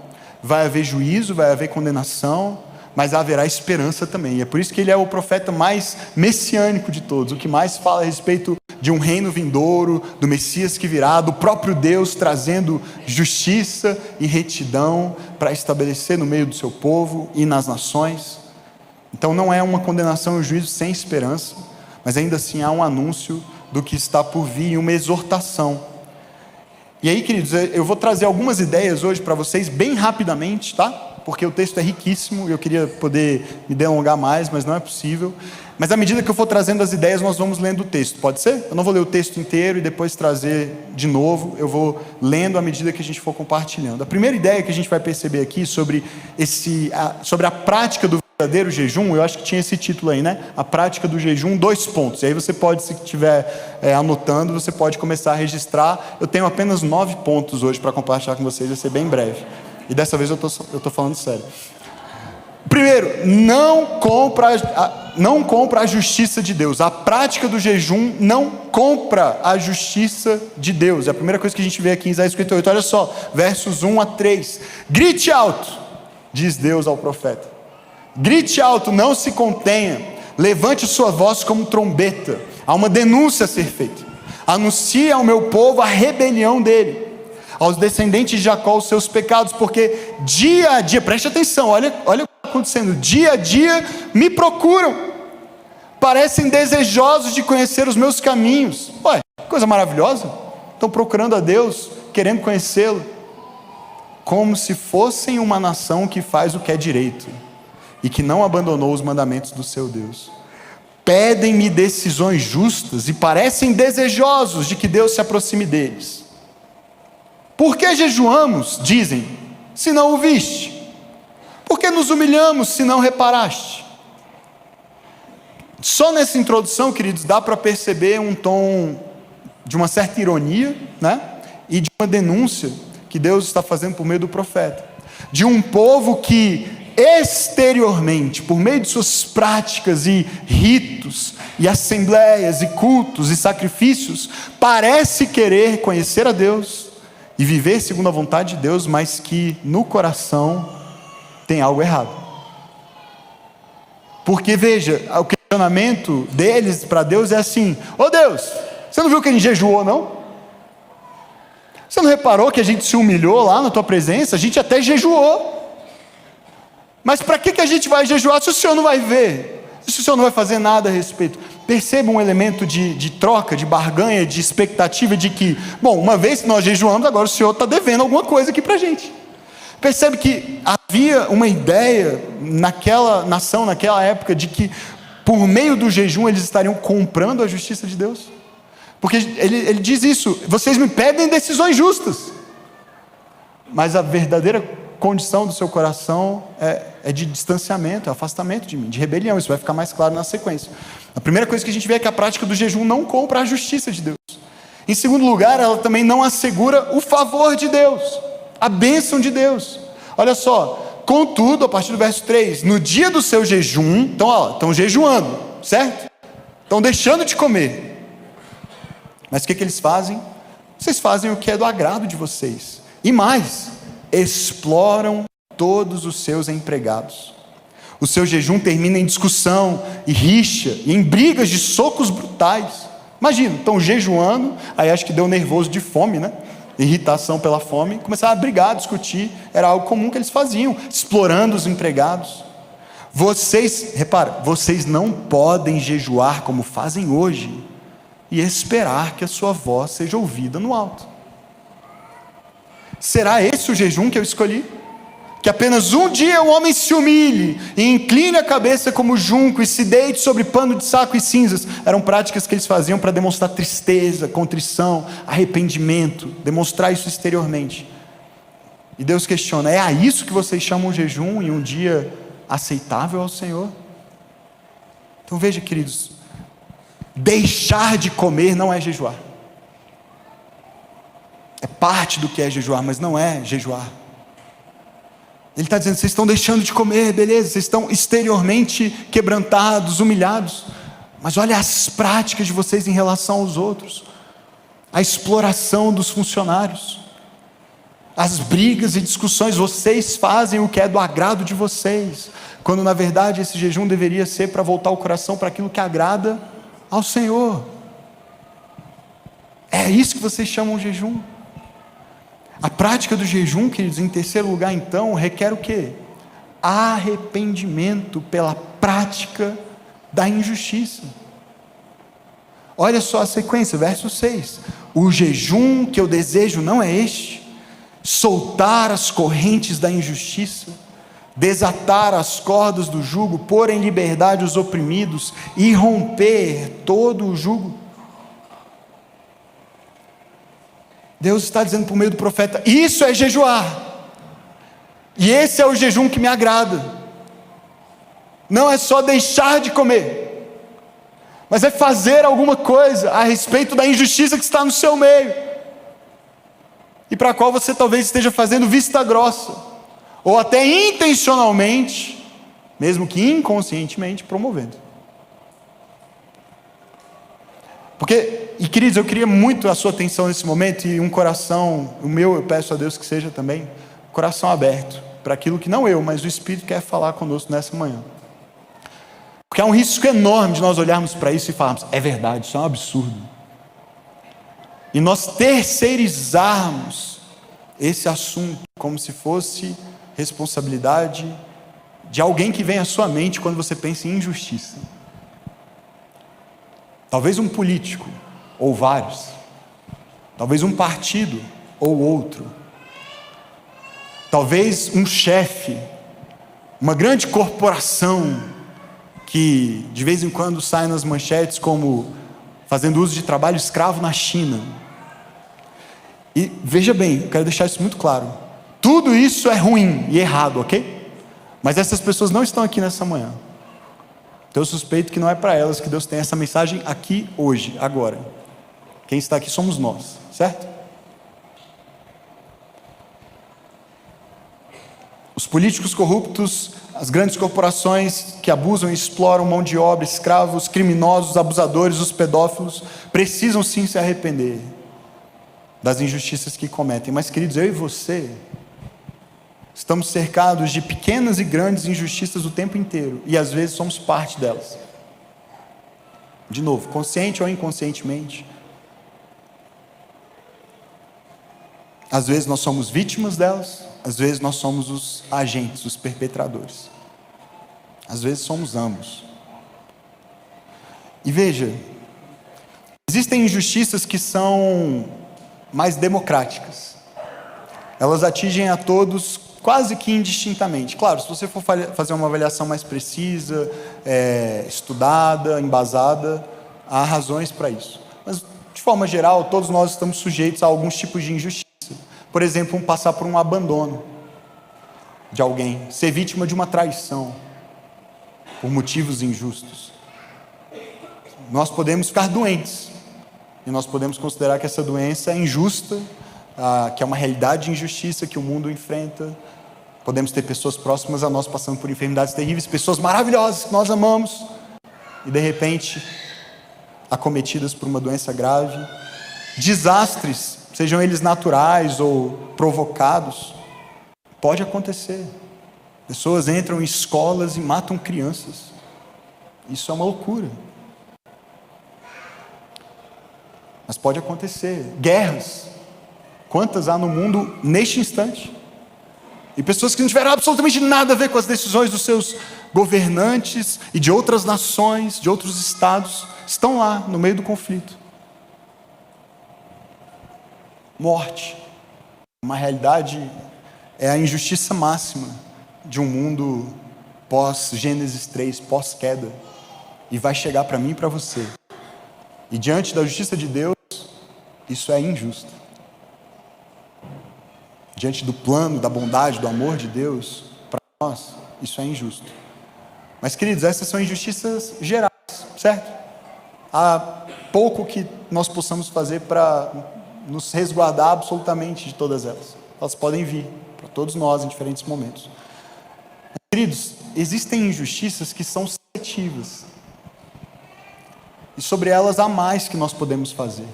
vai haver juízo, vai haver condenação, mas haverá esperança também. E é por isso que ele é o profeta mais messiânico de todos, o que mais fala a respeito de um reino vindouro, do Messias que virá, do próprio Deus trazendo justiça e retidão para estabelecer no meio do seu povo e nas nações. Então não é uma condenação e um juízo sem esperança, mas ainda assim há um anúncio do que está por vir e uma exortação. E aí, queridos, eu vou trazer algumas ideias hoje para vocês bem rapidamente, tá? Porque o texto é riquíssimo e eu queria poder me delongar mais, mas não é possível. Mas à medida que eu for trazendo as ideias, nós vamos lendo o texto, pode ser? Eu não vou ler o texto inteiro e depois trazer de novo, eu vou lendo à medida que a gente for compartilhando. A primeira ideia que a gente vai perceber aqui sobre a prática do verdadeiro jejum, eu acho que tinha esse título aí, né? A prática do jejum, 2 pontos. E aí você pode, se estiver anotando, você pode começar a registrar. Eu tenho apenas 9 pontos hoje para compartilhar com vocês, vai ser bem breve. E dessa vez eu estou falando sério. Primeiro, não compra a justiça de Deus. A prática do jejum não compra a justiça de Deus. É a primeira coisa que a gente vê aqui em Isaías 58. Olha só, versos 1 a 3. Grite alto, diz Deus ao profeta. Grite alto, não se contenha. Levante sua voz como trombeta. Há uma denúncia a ser feita. Anuncie ao meu povo a rebelião dele, aos descendentes de Jacó os seus pecados, porque dia a dia, preste atenção, olha o que está acontecendo, dia a dia me procuram, parecem desejosos de conhecer os meus caminhos. Ué, coisa maravilhosa, estão procurando a Deus, querendo conhecê-lo, como se fossem uma nação que faz o que é direito, e que não abandonou os mandamentos do seu Deus. Pedem-me decisões justas, e parecem desejosos de que Deus se aproxime deles. Por que jejuamos, dizem, se não o viste? Por que nos humilhamos, se não reparaste? Só nessa introdução, queridos, dá para perceber um tom de uma certa ironia, né? e de uma denúncia que Deus está fazendo por meio do profeta, de um povo que exteriormente, por meio de suas práticas e ritos, e assembleias, e cultos, e sacrifícios, parece querer conhecer a Deus, e viver segundo a vontade de Deus, mas que no coração tem algo errado. Porque veja, o questionamento deles para Deus é assim: ô Deus, você não viu que a gente jejuou não? Você não reparou que a gente se humilhou lá na tua presença? A gente até jejuou. Mas para que a gente vai jejuar se o Senhor não vai ver? Se o Senhor não vai fazer nada a respeito? Perceba um elemento de troca, de barganha, de expectativa de que, bom, uma vez que nós jejuamos, agora o Senhor está devendo alguma coisa aqui para a gente. Percebe que havia uma ideia naquela nação, naquela época, de que por meio do jejum eles estariam comprando a justiça de Deus. Porque ele diz isso: vocês me pedem decisões justas, mas a verdadeira condição do seu coração é de distanciamento, é afastamento de mim, de rebelião. Isso vai ficar mais claro na sequência. A primeira coisa que a gente vê é que a prática do jejum não compra a justiça de Deus. Em segundo lugar, ela também não assegura o favor de Deus, a bênção de Deus. Olha só: contudo, a partir do verso 3, no dia do seu jejum, então estão jejuando, certo? Estão deixando de comer. Mas o que eles fazem? Vocês fazem o que é do agrado de vocês, e mais, exploram todos os seus empregados. O seu jejum termina em discussão e rixa, e em brigas de socos brutais. Imagina, estão jejuando, aí acho que deu nervoso de fome, né? Irritação pela fome, começaram a brigar, a discutir. Era algo comum que eles faziam, explorando os empregados. Vocês não podem jejuar como fazem hoje e esperar que a sua voz seja ouvida no alto. Será esse o jejum que eu escolhi? Que apenas um dia o homem se humilhe e incline a cabeça como junco e se deite sobre pano de saco e cinzas. Eram práticas que eles faziam para demonstrar tristeza, contrição, arrependimento, demonstrar isso exteriormente. E Deus questiona: é a isso que vocês chamam jejum em um dia aceitável ao Senhor? Então veja, queridos, deixar de comer não é jejuar. É parte do que é jejuar, mas não é jejuar. Ele está dizendo: vocês estão deixando de comer, beleza, vocês estão exteriormente quebrantados, humilhados, mas olha as práticas de vocês em relação aos outros, a exploração dos funcionários, as brigas e discussões. Vocês fazem o que é do agrado de vocês, quando na verdade esse jejum deveria ser para voltar o coração para aquilo que agrada ao Senhor. É isso que vocês chamam de jejum. A prática do jejum, queridos, em terceiro lugar, então, requer o quê? Arrependimento pela prática da injustiça. Olha só a sequência, verso 6. O jejum que eu desejo não é este: soltar as correntes da injustiça, desatar as cordas do jugo, pôr em liberdade os oprimidos e romper todo o jugo. Deus está dizendo por meio do profeta: isso é jejuar, e esse é o jejum que me agrada. Não é só deixar de comer, mas é fazer alguma coisa a respeito da injustiça que está no seu meio, e para a qual você talvez esteja fazendo vista grossa, ou até intencionalmente, mesmo que inconscientemente, promovendo. E queridos, eu queria muito a sua atenção nesse momento, e um coração, o meu, eu peço a Deus que seja também, coração aberto, para aquilo que não eu, mas o Espírito quer falar conosco nessa manhã. Porque há um risco enorme de nós olharmos para isso e falarmos: é verdade, isso é um absurdo. E nós terceirizarmos esse assunto como se fosse responsabilidade de alguém que vem à sua mente quando você pensa em injustiça. Talvez um político, ou vários. Talvez um partido, ou outro. Talvez um chefe, uma grande corporação, que de vez em quando sai nas manchetes como fazendo uso de trabalho escravo na China. E veja bem, eu quero deixar isso muito claro: tudo isso é ruim e errado, ok? Mas essas pessoas não estão aqui nessa manhã. Então eu suspeito que não é para elas que Deus tem essa mensagem aqui, hoje, agora. Quem está aqui somos nós, certo? Os políticos corruptos, as grandes corporações que abusam e exploram mão de obra, escravos, criminosos, abusadores, os pedófilos, precisam sim se arrepender das injustiças que cometem. Mas, queridos, eu e você estamos cercados de pequenas e grandes injustiças o tempo inteiro, e às vezes somos parte delas. De novo, consciente ou inconscientemente. Às vezes nós somos vítimas delas, às vezes nós somos os agentes, os perpetradores. Às vezes somos ambos. E veja, existem injustiças que são mais democráticas. Elas atingem a todos quase que indistintamente. Claro, se você for fazer uma avaliação mais precisa, estudada, embasada, há razões para isso. Mas, de forma geral, todos nós estamos sujeitos a alguns tipos de injustiça. Por exemplo, passar por um abandono de alguém, ser vítima de uma traição, por motivos injustos. Nós podemos ficar doentes, e nós podemos considerar que essa doença é injusta, que é uma realidade de injustiça que o mundo enfrenta. Podemos ter pessoas próximas a nós passando por enfermidades terríveis, pessoas maravilhosas que nós amamos, e de repente acometidas por uma doença grave. Desastres, sejam eles naturais ou provocados, pode acontecer. Pessoas entram em escolas e matam crianças. Isso é uma loucura. Mas pode acontecer. Guerras, quantas há no mundo neste instante? E pessoas que não tiveram absolutamente nada a ver com as decisões dos seus governantes e de outras nações, de outros estados, estão lá no meio do conflito. Morte, uma realidade, é a injustiça máxima de um mundo pós-Gênesis 3, pós-queda, e vai chegar para mim e para você. E diante da justiça de Deus, isso é injusto. Diante do plano, da bondade, do amor de Deus, para nós, isso é injusto. Mas, queridos, essas são injustiças gerais, certo? Há pouco que nós possamos fazer para nos resguardar absolutamente de todas elas. Elas podem vir para todos nós em diferentes momentos. Mas, queridos, existem injustiças que são seletivas. E sobre elas há mais que nós podemos fazer.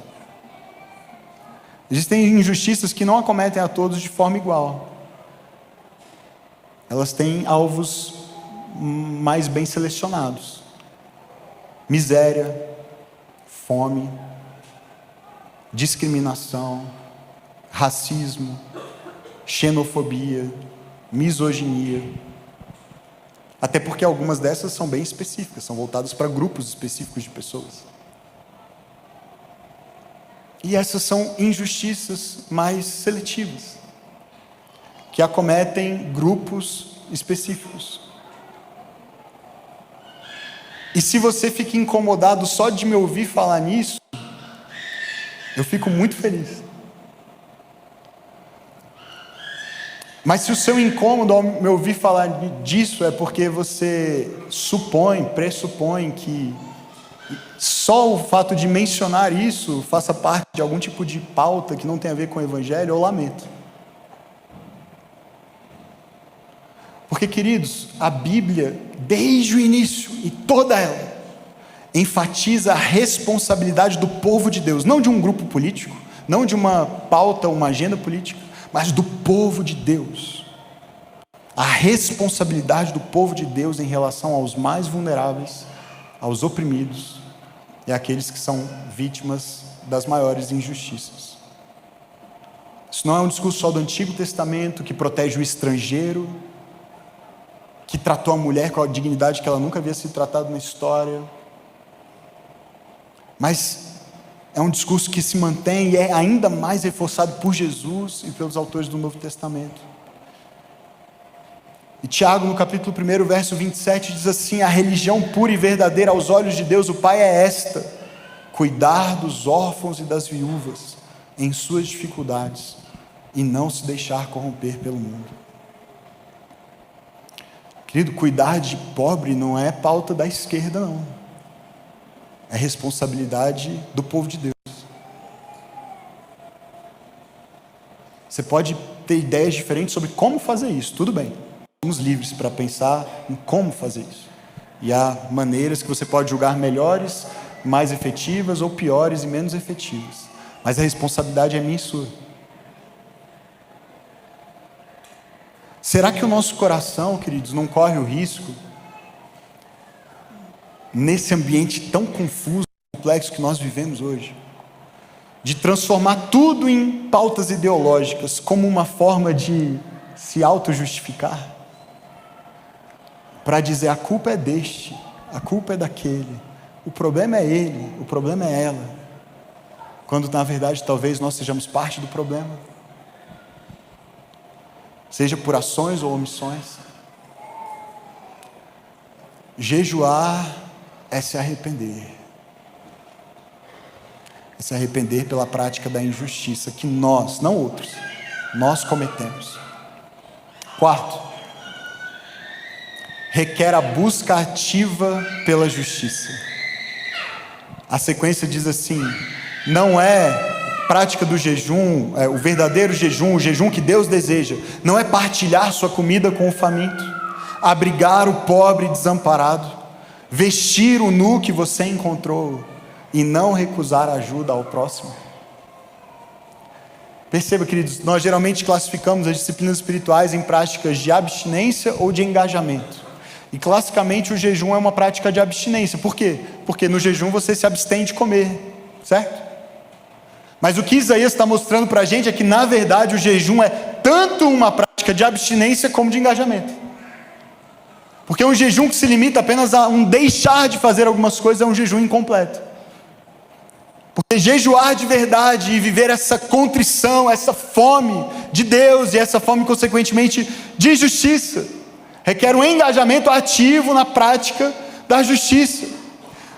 Existem injustiças que não acometem a todos de forma igual. Elas têm alvos mais bem selecionados. Miséria, fome, discriminação, racismo, xenofobia, misoginia. Até porque algumas dessas são bem específicas, são voltadas para grupos específicos de pessoas. E essas são injustiças mais seletivas, que acometem grupos específicos. E se você fica incomodado só de me ouvir falar nisso, eu fico muito feliz. Mas se o seu incômodo ao me ouvir falar disso é porque você pressupõe que só o fato de mencionar isso faça parte de algum tipo de pauta que não tem a ver com o Evangelho, eu lamento. Porque, queridos, a Bíblia, desde o início, e toda ela, enfatiza a responsabilidade do povo de Deus, não de um grupo político, não de uma pauta, uma agenda política, mas do povo de Deus. A responsabilidade do povo de Deus em relação aos mais vulneráveis, aos oprimidos e àqueles que são vítimas das maiores injustiças. Isso não é um discurso só do Antigo Testamento, que protege o estrangeiro, que tratou a mulher com a dignidade que ela nunca havia sido tratada na história. Mas é um discurso que se mantém e é ainda mais reforçado por Jesus e pelos autores do Novo Testamento. E Tiago, no capítulo 1, verso 27, diz assim: a religião pura e verdadeira aos olhos de Deus o Pai é esta: cuidar dos órfãos e das viúvas em suas dificuldades e não se deixar corromper pelo mundo. Querido, cuidar de pobre não é pauta da esquerda, não. É responsabilidade do povo de Deus. Você pode ter ideias diferentes sobre como fazer isso, tudo bem. Estamos livres para pensar em como fazer isso. E há maneiras que você pode julgar melhores, mais efetivas, ou piores e menos efetivas. Mas a responsabilidade é minha e sua. Será que o nosso coração, queridos, não corre o risco, nesse ambiente tão confuso e complexo que nós vivemos hoje, de transformar tudo em pautas ideológicas, como uma forma de se auto-justificar? Para dizer, a culpa é deste, a culpa é daquele, o problema é ele, o problema é ela, quando na verdade talvez nós sejamos parte do problema, seja por ações ou omissões. Jejuar é se arrepender, é se arrepender pela prática da injustiça que nós, não outros, nós cometemos. Quarto, requer a busca ativa pela justiça. A sequência diz assim: não é prática do jejum, o verdadeiro jejum, o jejum que Deus deseja, não é partilhar sua comida com o faminto, abrigar o pobre desamparado, vestir o nu que você encontrou e não recusar ajuda ao próximo. Perceba, queridos, nós geralmente classificamos as disciplinas espirituais em práticas de abstinência ou de engajamento. E classicamente o jejum é uma prática de abstinência. Por quê? Porque no jejum você se abstém de comer, certo? Mas o que Isaías está mostrando para a gente é que na verdade o jejum é tanto uma prática de abstinência como de engajamento. Porque um jejum que se limita apenas a um deixar de fazer algumas coisas é um jejum incompleto. Porque jejuar de verdade e viver essa contrição, essa fome de Deus e essa fome consequentemente de justiça, requer um engajamento ativo na prática da justiça.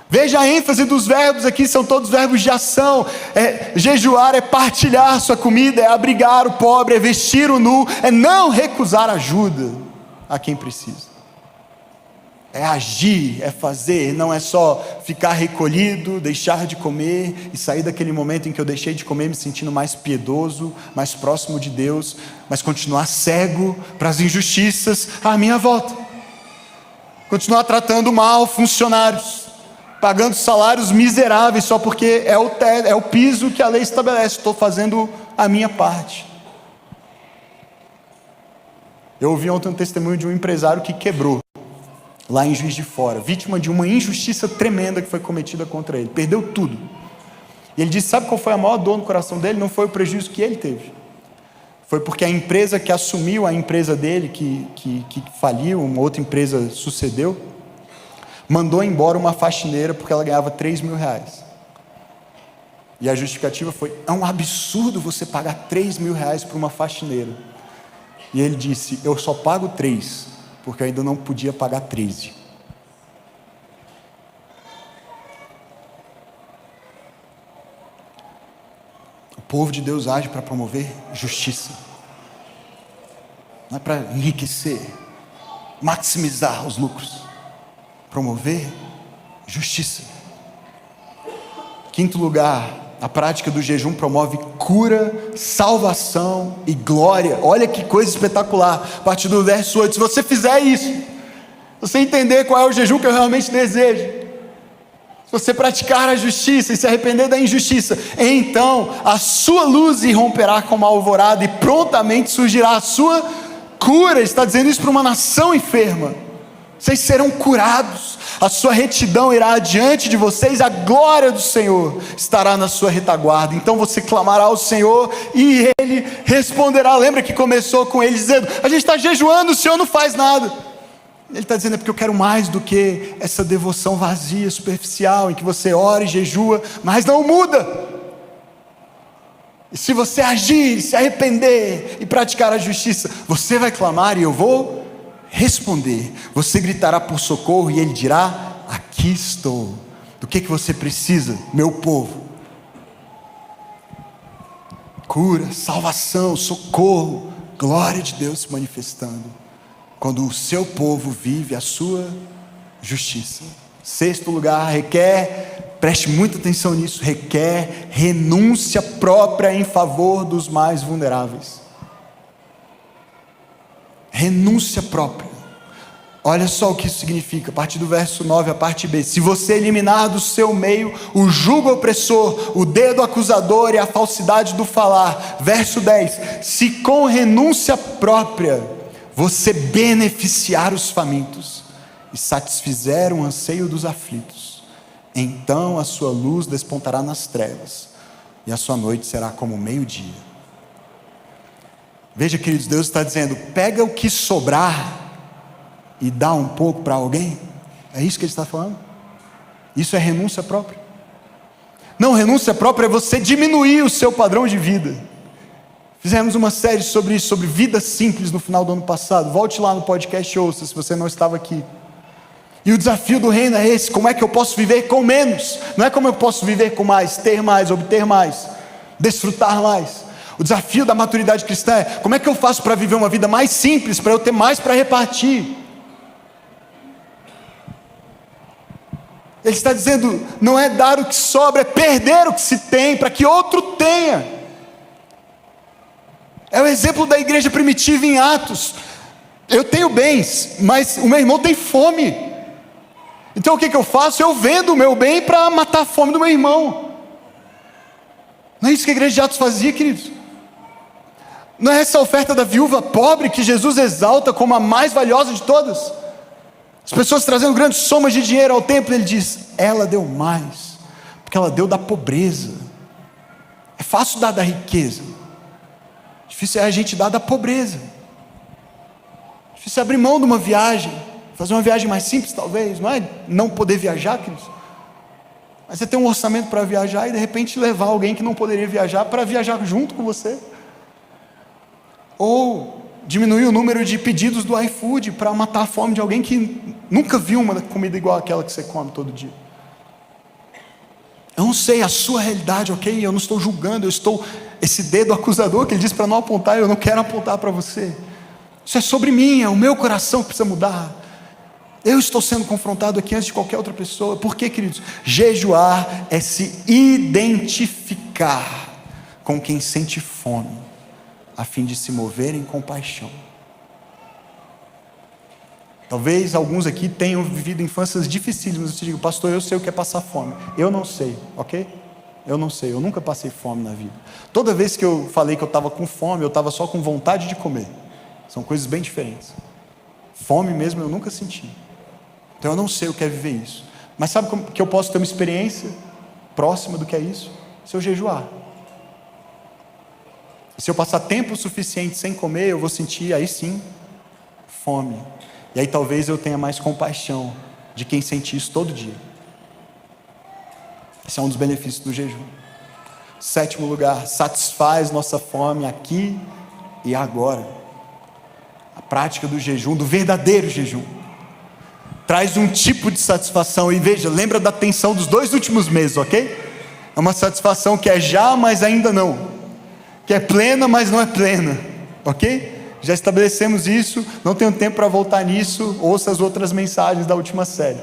Veja a ênfase dos verbos aqui, são todos verbos de ação. Jejuar é partilhar sua comida, é abrigar o pobre, é vestir o nu, é não recusar ajuda a quem precisa. É agir, é fazer, não é só ficar recolhido, deixar de comer e sair daquele momento em que eu deixei de comer me sentindo mais piedoso, mais próximo de Deus, mas continuar cego para as injustiças à minha volta. Continuar tratando mal funcionários, pagando salários miseráveis só porque é o piso que a lei estabelece. Estou fazendo a minha parte. Eu ouvi ontem um testemunho de um empresário que quebrou lá em Juiz de Fora, vítima de uma injustiça tremenda que foi cometida contra ele, perdeu tudo. E ele disse, sabe qual foi a maior dor no coração dele? Não foi o prejuízo que ele teve, foi porque a empresa que assumiu a empresa dele, que faliu, uma outra empresa sucedeu, mandou embora uma faxineira porque ela ganhava 3 mil reais. E a justificativa foi, é um absurdo você pagar 3 mil reais para uma faxineira. E ele disse, eu só pago 3, porque eu ainda não podia pagar 13. O povo de Deus age para promover justiça, não é para enriquecer, maximizar os lucros, promover justiça. Quinto lugar, a prática do jejum promove cura, salvação e glória. Olha que coisa espetacular, a partir do verso 8, se você fizer isso, se você entender qual é o jejum que eu realmente desejo, se você praticar a justiça e se arrepender da injustiça, então a sua luz irromperá como a alvorada e prontamente surgirá a sua cura. Ele está dizendo isso para uma nação enferma. Vocês serão curados, a sua retidão irá adiante de vocês, a glória do Senhor estará na sua retaguarda. Então você clamará ao Senhor e Ele responderá. Lembra que começou com ele dizendo, a gente está jejuando, o Senhor não faz nada. Ele está dizendo, é porque eu quero mais do que essa devoção vazia, superficial, em que você ora e jejua, mas não muda. E se você agir, se arrepender e praticar a justiça, você vai clamar e eu vou responder. Você gritará por socorro e Ele dirá, aqui estou. Do que você precisa, meu povo? Cura, salvação, socorro, glória de Deus se manifestando quando o seu povo vive a sua justiça. Sexto lugar, requer, preste muita atenção nisso, requer renúncia própria em favor dos mais vulneráveis. renúncia própria. Olha só o que isso significa, a partir do verso 9, a parte B. Se você eliminar do seu meio o jugo opressor, o dedo acusador e a falsidade do falar. Verso 10, se com renúncia própria você beneficiar os famintos e satisfizer o anseio dos aflitos, então a sua luz despontará nas trevas e a sua noite será como o meio-dia. Veja, queridos, Deus está dizendo, pega o que sobrar e dá um pouco para alguém. É isso que Ele está falando? Isso é renúncia própria? Não, renúncia própria é você diminuir o seu padrão de vida. Fizemos uma série sobre isso, sobre vida simples no final do ano passado. Volte lá no podcast e ouça, se você não estava aqui. E o desafio do reino é esse: como é que eu posso viver com menos? Não é como eu posso viver com mais, ter mais, obter mais, desfrutar mais. O desafio da maturidade cristã é: como é que eu faço para viver uma vida mais simples, para eu ter mais para repartir? Ele está dizendo, não é dar o que sobra, é perder o que se tem, para que outro tenha. É o exemplo da igreja primitiva em Atos. Eu tenho bens, mas o meu irmão tem fome. Então o que eu faço? Eu vendo o meu bem para matar a fome do meu irmão. Não é isso que a igreja de Atos fazia, queridos? Não é essa oferta da viúva pobre que Jesus exalta como a mais valiosa de todas? As pessoas trazendo grandes somas de dinheiro ao templo, ele diz, ela deu mais, porque ela deu da pobreza. É fácil dar da riqueza, difícil é a gente dar da pobreza. Difícil é abrir mão de uma viagem, fazer uma viagem mais simples talvez, não é não poder viajar, queridos, mas você tem um orçamento para viajar e de repente levar alguém que não poderia viajar para viajar junto com você. Ou diminuir o número de pedidos do iFood para matar a fome de alguém que nunca viu uma comida igual àquela que você come todo dia. Eu não sei a sua realidade, ok? Eu não estou julgando, eu estou... Esse dedo acusador que ele diz para não apontar, eu não quero apontar para você. Isso é sobre mim, é o meu coração que precisa mudar. Eu estou sendo confrontado aqui antes de qualquer outra pessoa. Por quê, queridos? Jejuar é se identificar com quem sente fome, a fim de se mover em compaixão. Talvez alguns aqui tenham vivido infâncias dificílimas. Eu te digo, pastor, eu sei o que é passar fome. Eu não sei, ok? Eu não sei, eu nunca passei fome na vida. Toda vez que eu falei que eu estava com fome, eu estava só com vontade de comer. São coisas bem diferentes. Fome mesmo eu nunca senti. Então eu não sei o que é viver isso. Mas sabe como que eu posso ter uma experiência próxima do que é isso? Se eu jejuar. Se eu passar tempo suficiente sem comer, eu vou sentir, aí sim, fome. E aí talvez eu tenha mais compaixão de quem sente isso todo dia. Esse é um dos benefícios do jejum. 7º lugar, satisfaz nossa fome aqui e agora. A prática do jejum, do verdadeiro jejum, traz um tipo de satisfação. E veja, lembra da tensão dos 2 últimos meses, ok? É uma satisfação que é já, mas ainda não. Que é plena, mas não é plena, ok? Já estabelecemos isso, não tenho tempo para voltar nisso, ouça as outras mensagens da última série.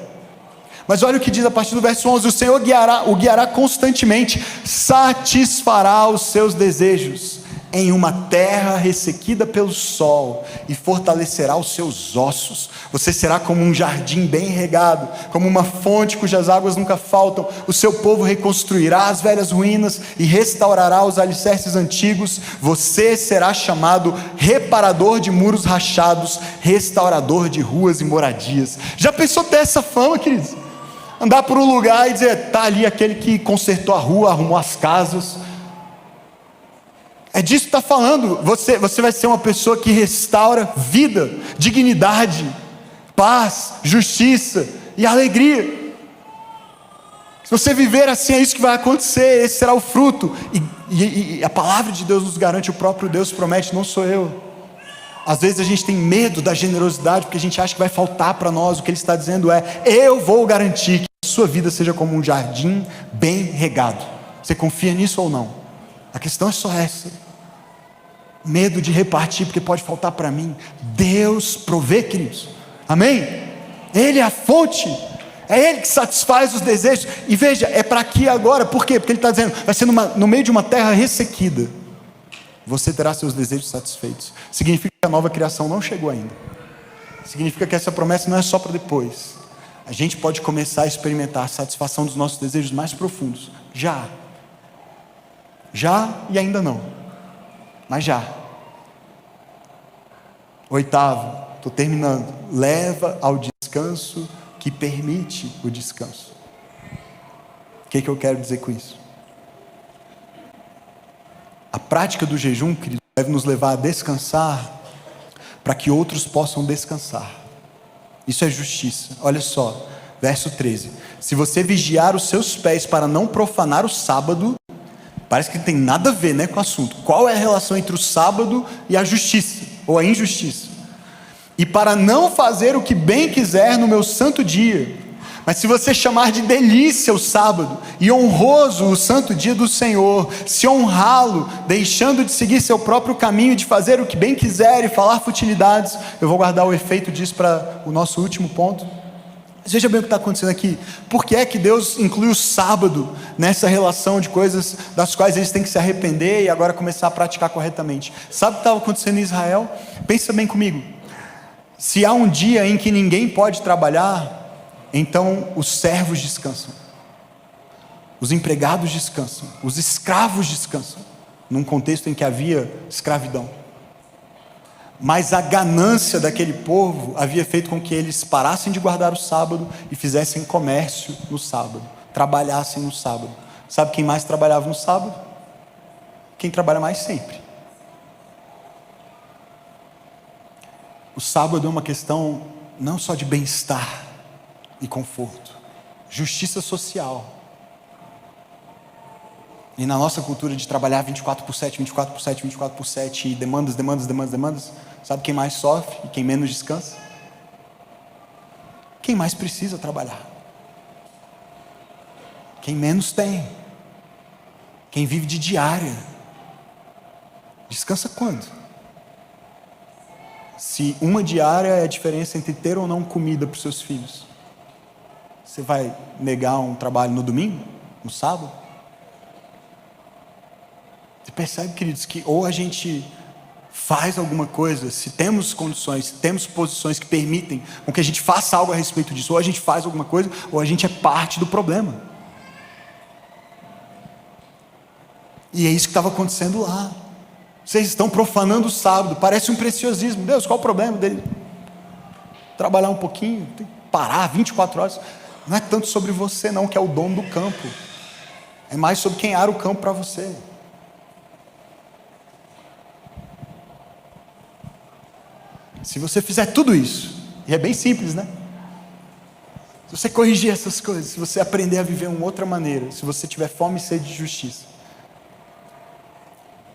Mas olha o que diz a partir do verso 11, o Senhor o guiará constantemente, satisfará os seus desejos, em uma terra ressequida pelo sol, e fortalecerá os seus ossos. Você será como um jardim bem regado, como uma fonte cujas águas nunca faltam. O seu povo reconstruirá as velhas ruínas e restaurará os alicerces antigos. Você será chamado reparador de muros rachados, restaurador de ruas e moradias. Já pensou ter essa fama, queridos? Andar por um lugar e dizer, está ali aquele que consertou a rua, arrumou as casas. É disso que está falando. Você vai ser uma pessoa que restaura vida, dignidade, paz, justiça e alegria. Se você viver assim, é isso que vai acontecer. Esse será o fruto. E a palavra de Deus nos garante, o próprio Deus promete, não sou eu. Às vezes a gente tem medo da generosidade, porque a gente acha que vai faltar para nós. O que Ele está dizendo é, eu vou garantir que a sua vida seja como um jardim bem regado. Você confia nisso ou não? A questão é só essa. Medo de repartir, porque pode faltar para mim. Deus provê, queridos. Amém? Ele é a fonte. É Ele que satisfaz os desejos. E veja, é para aqui agora. Por quê? Porque Ele está dizendo, vai ser no meio de uma terra ressequida. você terá seus desejos satisfeitos. Significa que a nova criação não chegou ainda. Significa que essa promessa não é só para depois. A gente pode começar a experimentar a satisfação dos nossos desejos mais profundos. Já e ainda não, mas já. Oitavo, estou terminando. Leva ao descanso que permite o descanso. O que eu quero dizer com isso? A prática do jejum, querido, deve nos levar a descansar para que outros possam descansar. Isso é justiça. Olha só, verso 13. Se você vigiar os seus pés para não profanar o sábado, parece que não tem nada a ver, né, com o assunto. Qual é a relação entre o sábado e a justiça, ou a injustiça? E para não fazer o que bem quiser no meu santo dia. Mas se você chamar de delícia o sábado, e honroso o santo dia do Senhor, se honrá-lo, deixando de seguir seu próprio caminho, de fazer o que bem quiser e falar futilidades, eu vou guardar o efeito disso para o nosso último ponto. Mas veja bem o que está acontecendo aqui. Por que é que Deus inclui o sábado nessa relação de coisas das quais eles têm que se arrepender e agora começar a praticar corretamente? Sabe o que estava acontecendo em Israel? Pensa bem comigo. Se há um dia em que ninguém pode trabalhar, então os servos descansam, os empregados descansam, os escravos descansam, num contexto em que havia escravidão. Mas a ganância daquele povo havia feito com que eles parassem de guardar o sábado e fizessem comércio no sábado, trabalhassem no sábado. Sabe quem mais trabalhava no sábado? Quem trabalha mais sempre. O sábado é uma questão não só de bem-estar e conforto, justiça social. E na nossa cultura de trabalhar 24/7, 24/7, 24/7 e demandas, sabe quem mais sofre e quem menos descansa? Quem mais precisa trabalhar, quem menos tem, quem vive de diária. Descansa quando? Se uma diária é a diferença entre ter ou não comida para os seus filhos, você vai negar um trabalho no domingo? No sábado? Você percebe, queridos, que ou a gente faz alguma coisa, se temos condições, se temos posições que permitem com que a gente faça algo a respeito disso, ou a gente faz alguma coisa, ou a gente é parte do problema. E é isso que estava acontecendo lá. Vocês estão profanando o sábado, parece um preciosismo. Deus, qual o problema dele? Trabalhar um pouquinho, tem que parar 24 horas. Não é tanto sobre você não, que é o dono do campo. É mais sobre quem ara o campo para você. Se você fizer tudo isso, e é bem simples, né? Se você corrigir essas coisas, se você aprender a viver uma outra maneira, se você tiver fome e sede de justiça,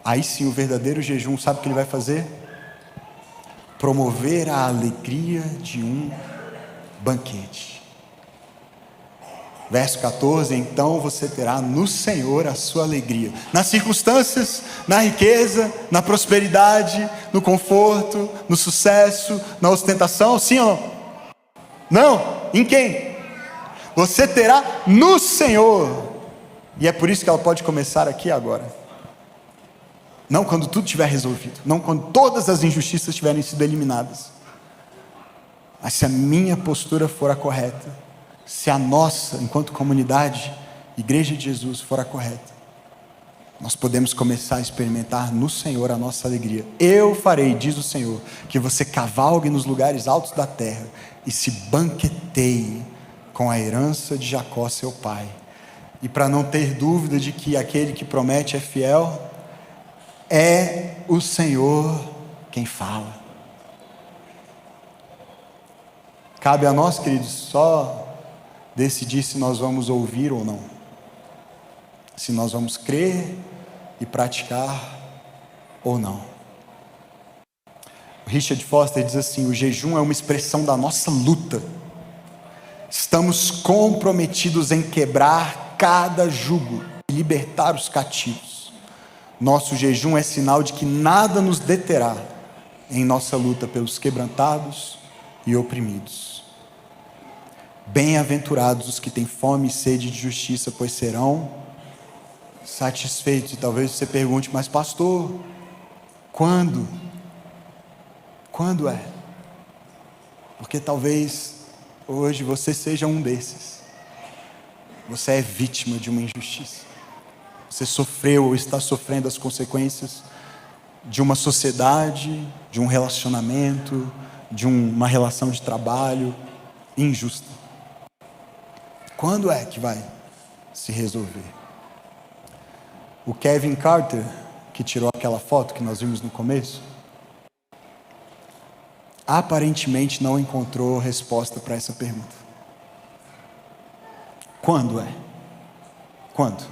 aí sim o verdadeiro jejum, sabe o que ele vai fazer? Promover a alegria de um banquete. Verso 14, então você terá no Senhor a sua alegria. Nas circunstâncias, na riqueza, na prosperidade, no conforto, no sucesso, na ostentação, sim ou não? Não, em quem? Você terá no Senhor. E é por isso que ela pode começar aqui agora. Não quando tudo estiver resolvido, não quando todas as injustiças tiverem sido eliminadas. Mas se a minha postura for a correta, se a nossa, enquanto comunidade, Igreja de Jesus, for a correta, nós podemos começar a experimentar no Senhor a nossa alegria. Eu farei, diz o Senhor, que você cavalgue nos lugares altos da terra e se banqueteie com a herança de Jacó seu pai. E para não ter dúvida de que aquele que promete é fiel, é o Senhor quem fala. Cabe a nós, queridos, só decidir se nós vamos ouvir ou não, se nós vamos crer e praticar ou não. Richard Foster diz assim: o jejum é uma expressão da nossa luta. Estamos comprometidos em quebrar cada jugo e libertar os cativos. Nosso jejum é sinal de que nada nos deterá em nossa luta pelos quebrantados e oprimidos. Bem-aventurados os que têm fome e sede de justiça, pois serão satisfeitos. E talvez você pergunte: mas pastor, Quando? Quando é? Porque talvez hoje você seja um desses. Você é vítima de uma injustiça. Você sofreu ou está sofrendo as consequências de uma sociedade, de um relacionamento, de uma relação de trabalho injusta. Quando é que vai se resolver? O Kevin Carter, que tirou aquela foto que nós vimos no começo, aparentemente não encontrou resposta para essa pergunta. Quando é? Quando?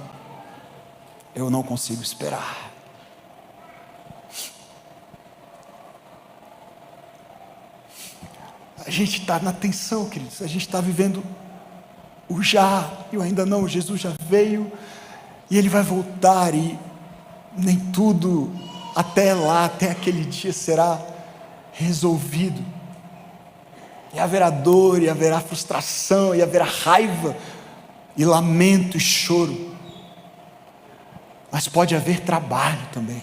Eu não consigo esperar. A gente está na tensão, queridos. A gente está vivendo o já e o ainda não. Jesus já veio e Ele vai voltar, e nem tudo até lá, até aquele dia será resolvido. E haverá dor, e haverá frustração, e haverá raiva, e lamento e choro. Mas pode haver trabalho também.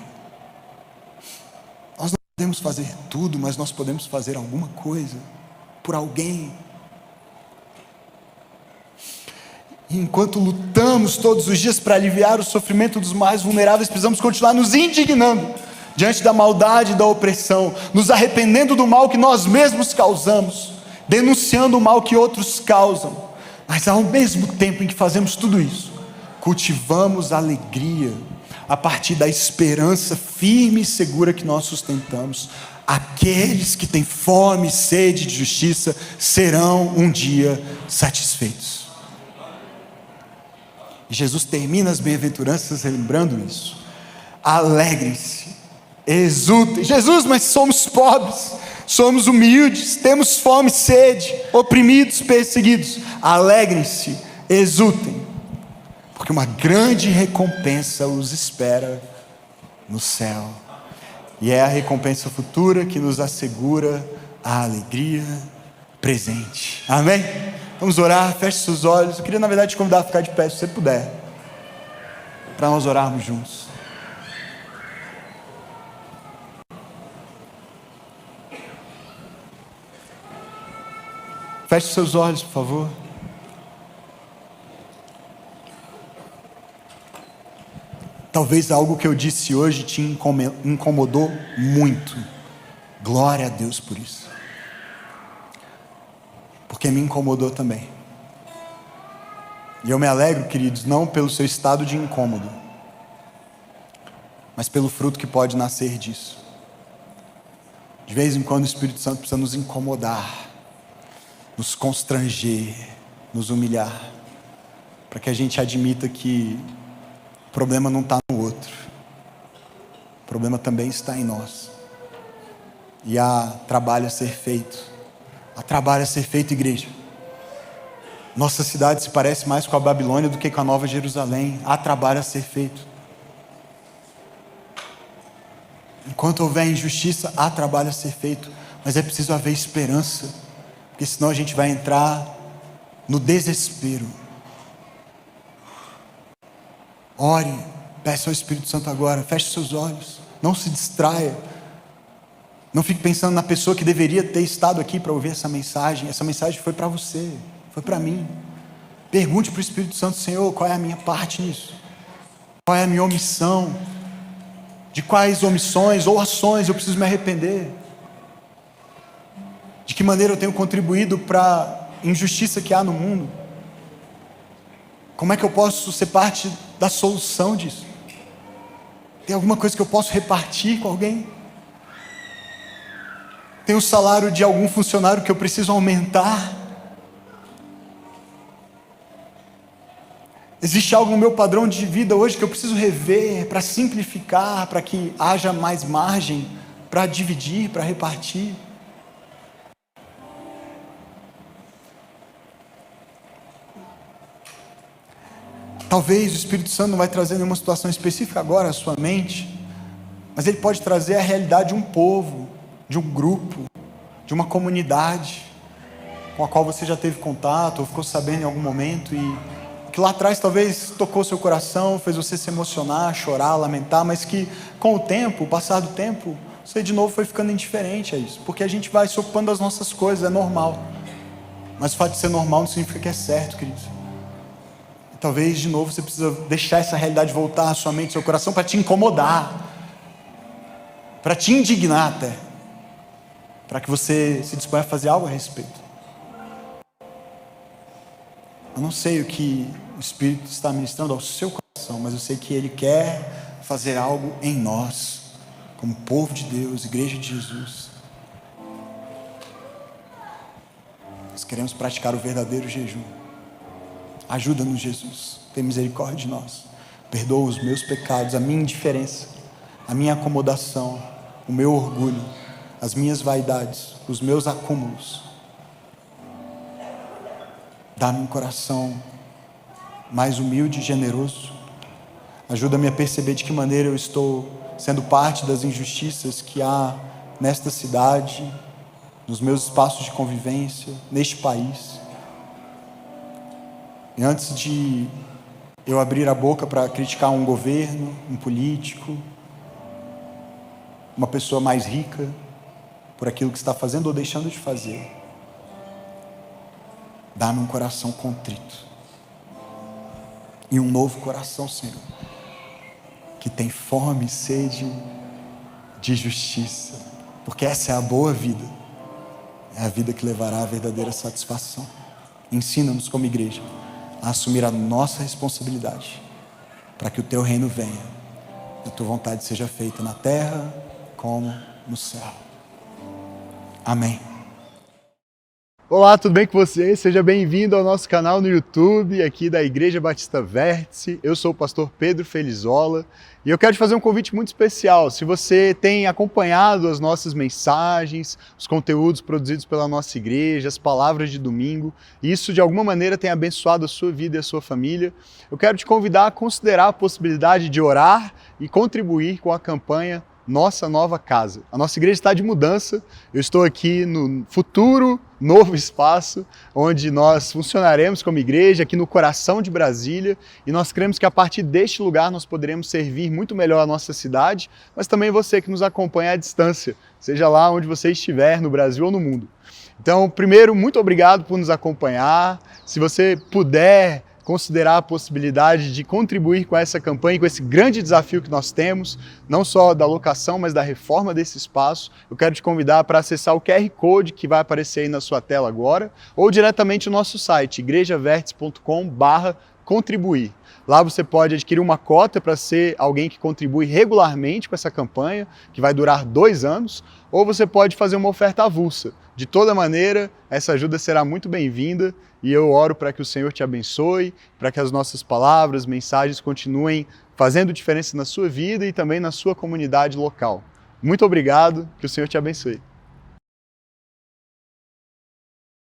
Nós não podemos fazer tudo, mas nós podemos fazer alguma coisa por alguém. E enquanto lutamos todos os dias para aliviar o sofrimento dos mais vulneráveis, precisamos continuar nos indignando diante da maldade e da opressão, nos arrependendo do mal que nós mesmos causamos, denunciando o mal que outros causam. Mas ao mesmo tempo em que fazemos tudo isso, cultivamos alegria a partir da esperança firme e segura que nós sustentamos. Aqueles que têm fome e sede de justiça serão um dia satisfeitos. E Jesus termina as bem-aventuranças lembrando isso. Alegrem-se, exultem. Jesus, mas somos pobres, somos humildes, temos fome e sede, oprimidos, perseguidos. Alegrem-se, exultem, porque uma grande recompensa os espera no céu. E é a recompensa futura que nos assegura a alegria presente. Amém? Vamos orar, feche seus olhos. Eu queria na verdade te convidar a ficar de pé, se você puder, para nós orarmos juntos. Feche seus olhos, por favor. Talvez algo que eu disse hoje te incomodou muito. Glória a Deus por isso. Porque me incomodou também. E eu me alegro, queridos, não pelo seu estado de incômodo, mas pelo fruto que pode nascer disso. De vez em quando o Espírito Santo precisa nos incomodar, nos constranger, nos humilhar, para que a gente admita que o problema não está no outro, o problema também está em nós. E há trabalho a ser feito. Há trabalho a ser feito, igreja. Nossa cidade se parece mais com a Babilônia do que com a Nova Jerusalém. Há trabalho a ser feito. Enquanto houver injustiça, há trabalho a ser feito. Mas é preciso haver esperança, porque senão a gente vai entrar no desespero. Ore, peça ao Espírito Santo agora, feche seus olhos, não se distraia, não fique pensando na pessoa que deveria ter estado aqui para ouvir essa mensagem foi para você, foi para mim. Pergunte para o Espírito Santo: Senhor, qual é a minha parte nisso? Qual é a minha omissão? De quais omissões ou ações eu preciso me arrepender? De que maneira eu tenho contribuído para a injustiça que há no mundo? Como é que eu posso ser parte da solução disso? Tem alguma coisa que eu posso repartir com alguém? Tem o salário de algum funcionário que eu preciso aumentar? Existe algo no meu padrão de vida hoje que eu preciso rever para simplificar, para que haja mais margem para dividir, para repartir? Talvez o Espírito Santo não vai trazer nenhuma situação específica agora à sua mente, mas ele pode trazer a realidade de um povo, de um grupo, de uma comunidade com a qual você já teve contato ou ficou sabendo em algum momento, e que lá atrás talvez tocou seu coração, fez você se emocionar, chorar, lamentar, mas que com o tempo, o passar do tempo, você de novo foi ficando indiferente a isso, porque a gente vai se ocupando das nossas coisas, é normal. Mas o fato de ser normal não significa que é certo, queridos. E talvez de novo você precisa deixar essa realidade voltar à sua mente, ao seu coração, para te incomodar, para te indignar até, para que você se disponha a fazer algo a respeito. Eu não sei o que o Espírito está ministrando ao seu coração, mas eu sei que Ele quer fazer algo em nós, como povo de Deus, igreja de Jesus. Nós queremos praticar o verdadeiro jejum. Ajuda-nos, Jesus. Tem misericórdia de nós. Perdoa os meus pecados, a minha indiferença, a minha acomodação, o meu orgulho, as minhas vaidades, os meus acúmulos. Dá-me um coração mais humilde e generoso. Ajuda-me a perceber de que maneira eu estou sendo parte das injustiças que há nesta cidade, nos meus espaços de convivência, neste país. E antes de eu abrir a boca para criticar um governo, um político, uma pessoa mais rica, por aquilo que está fazendo ou deixando de fazer, dá-me um coração contrito e um novo coração, Senhor, que tem fome e sede de justiça, porque essa é a boa vida, é a vida que levará à verdadeira satisfação. Ensina-nos como igreja a assumir a nossa responsabilidade, para que o Teu reino venha, e a Tua vontade seja feita na terra como no céu. Amém. Olá, tudo bem com você? Seja bem-vindo ao nosso canal no YouTube, aqui da Igreja Batista Vértice. Eu sou o pastor Pedro Felizola e eu quero te fazer um convite muito especial. Se você tem acompanhado as nossas mensagens, os conteúdos produzidos pela nossa igreja, as palavras de domingo, e isso de alguma maneira tem abençoado a sua vida e a sua família, eu quero te convidar a considerar a possibilidade de orar e contribuir com a campanha Nossa Nova Casa. A nossa igreja está de mudança, eu estou aqui no futuro novo espaço, onde nós funcionaremos como igreja, aqui no coração de Brasília, e nós cremos que a partir deste lugar nós poderemos servir muito melhor a nossa cidade, mas também você que nos acompanha à distância, seja lá onde você estiver, no Brasil ou no mundo. Então, primeiro, muito obrigado por nos acompanhar. Se você puder considerar a possibilidade de contribuir com essa campanha, com esse grande desafio que nós temos, não só da locação, mas da reforma desse espaço, eu quero te convidar para acessar o QR Code que vai aparecer aí na sua tela agora, ou diretamente o nosso site, igrejavertice.com/contribuir. Lá você pode adquirir uma cota para ser alguém que contribui regularmente com essa campanha, que vai durar 2 anos, ou você pode fazer uma oferta avulsa. De toda maneira, essa ajuda será muito bem-vinda e eu oro para que o Senhor te abençoe, para que as nossas palavras, mensagens continuem fazendo diferença na sua vida e também na sua comunidade local. Muito obrigado, que o Senhor te abençoe.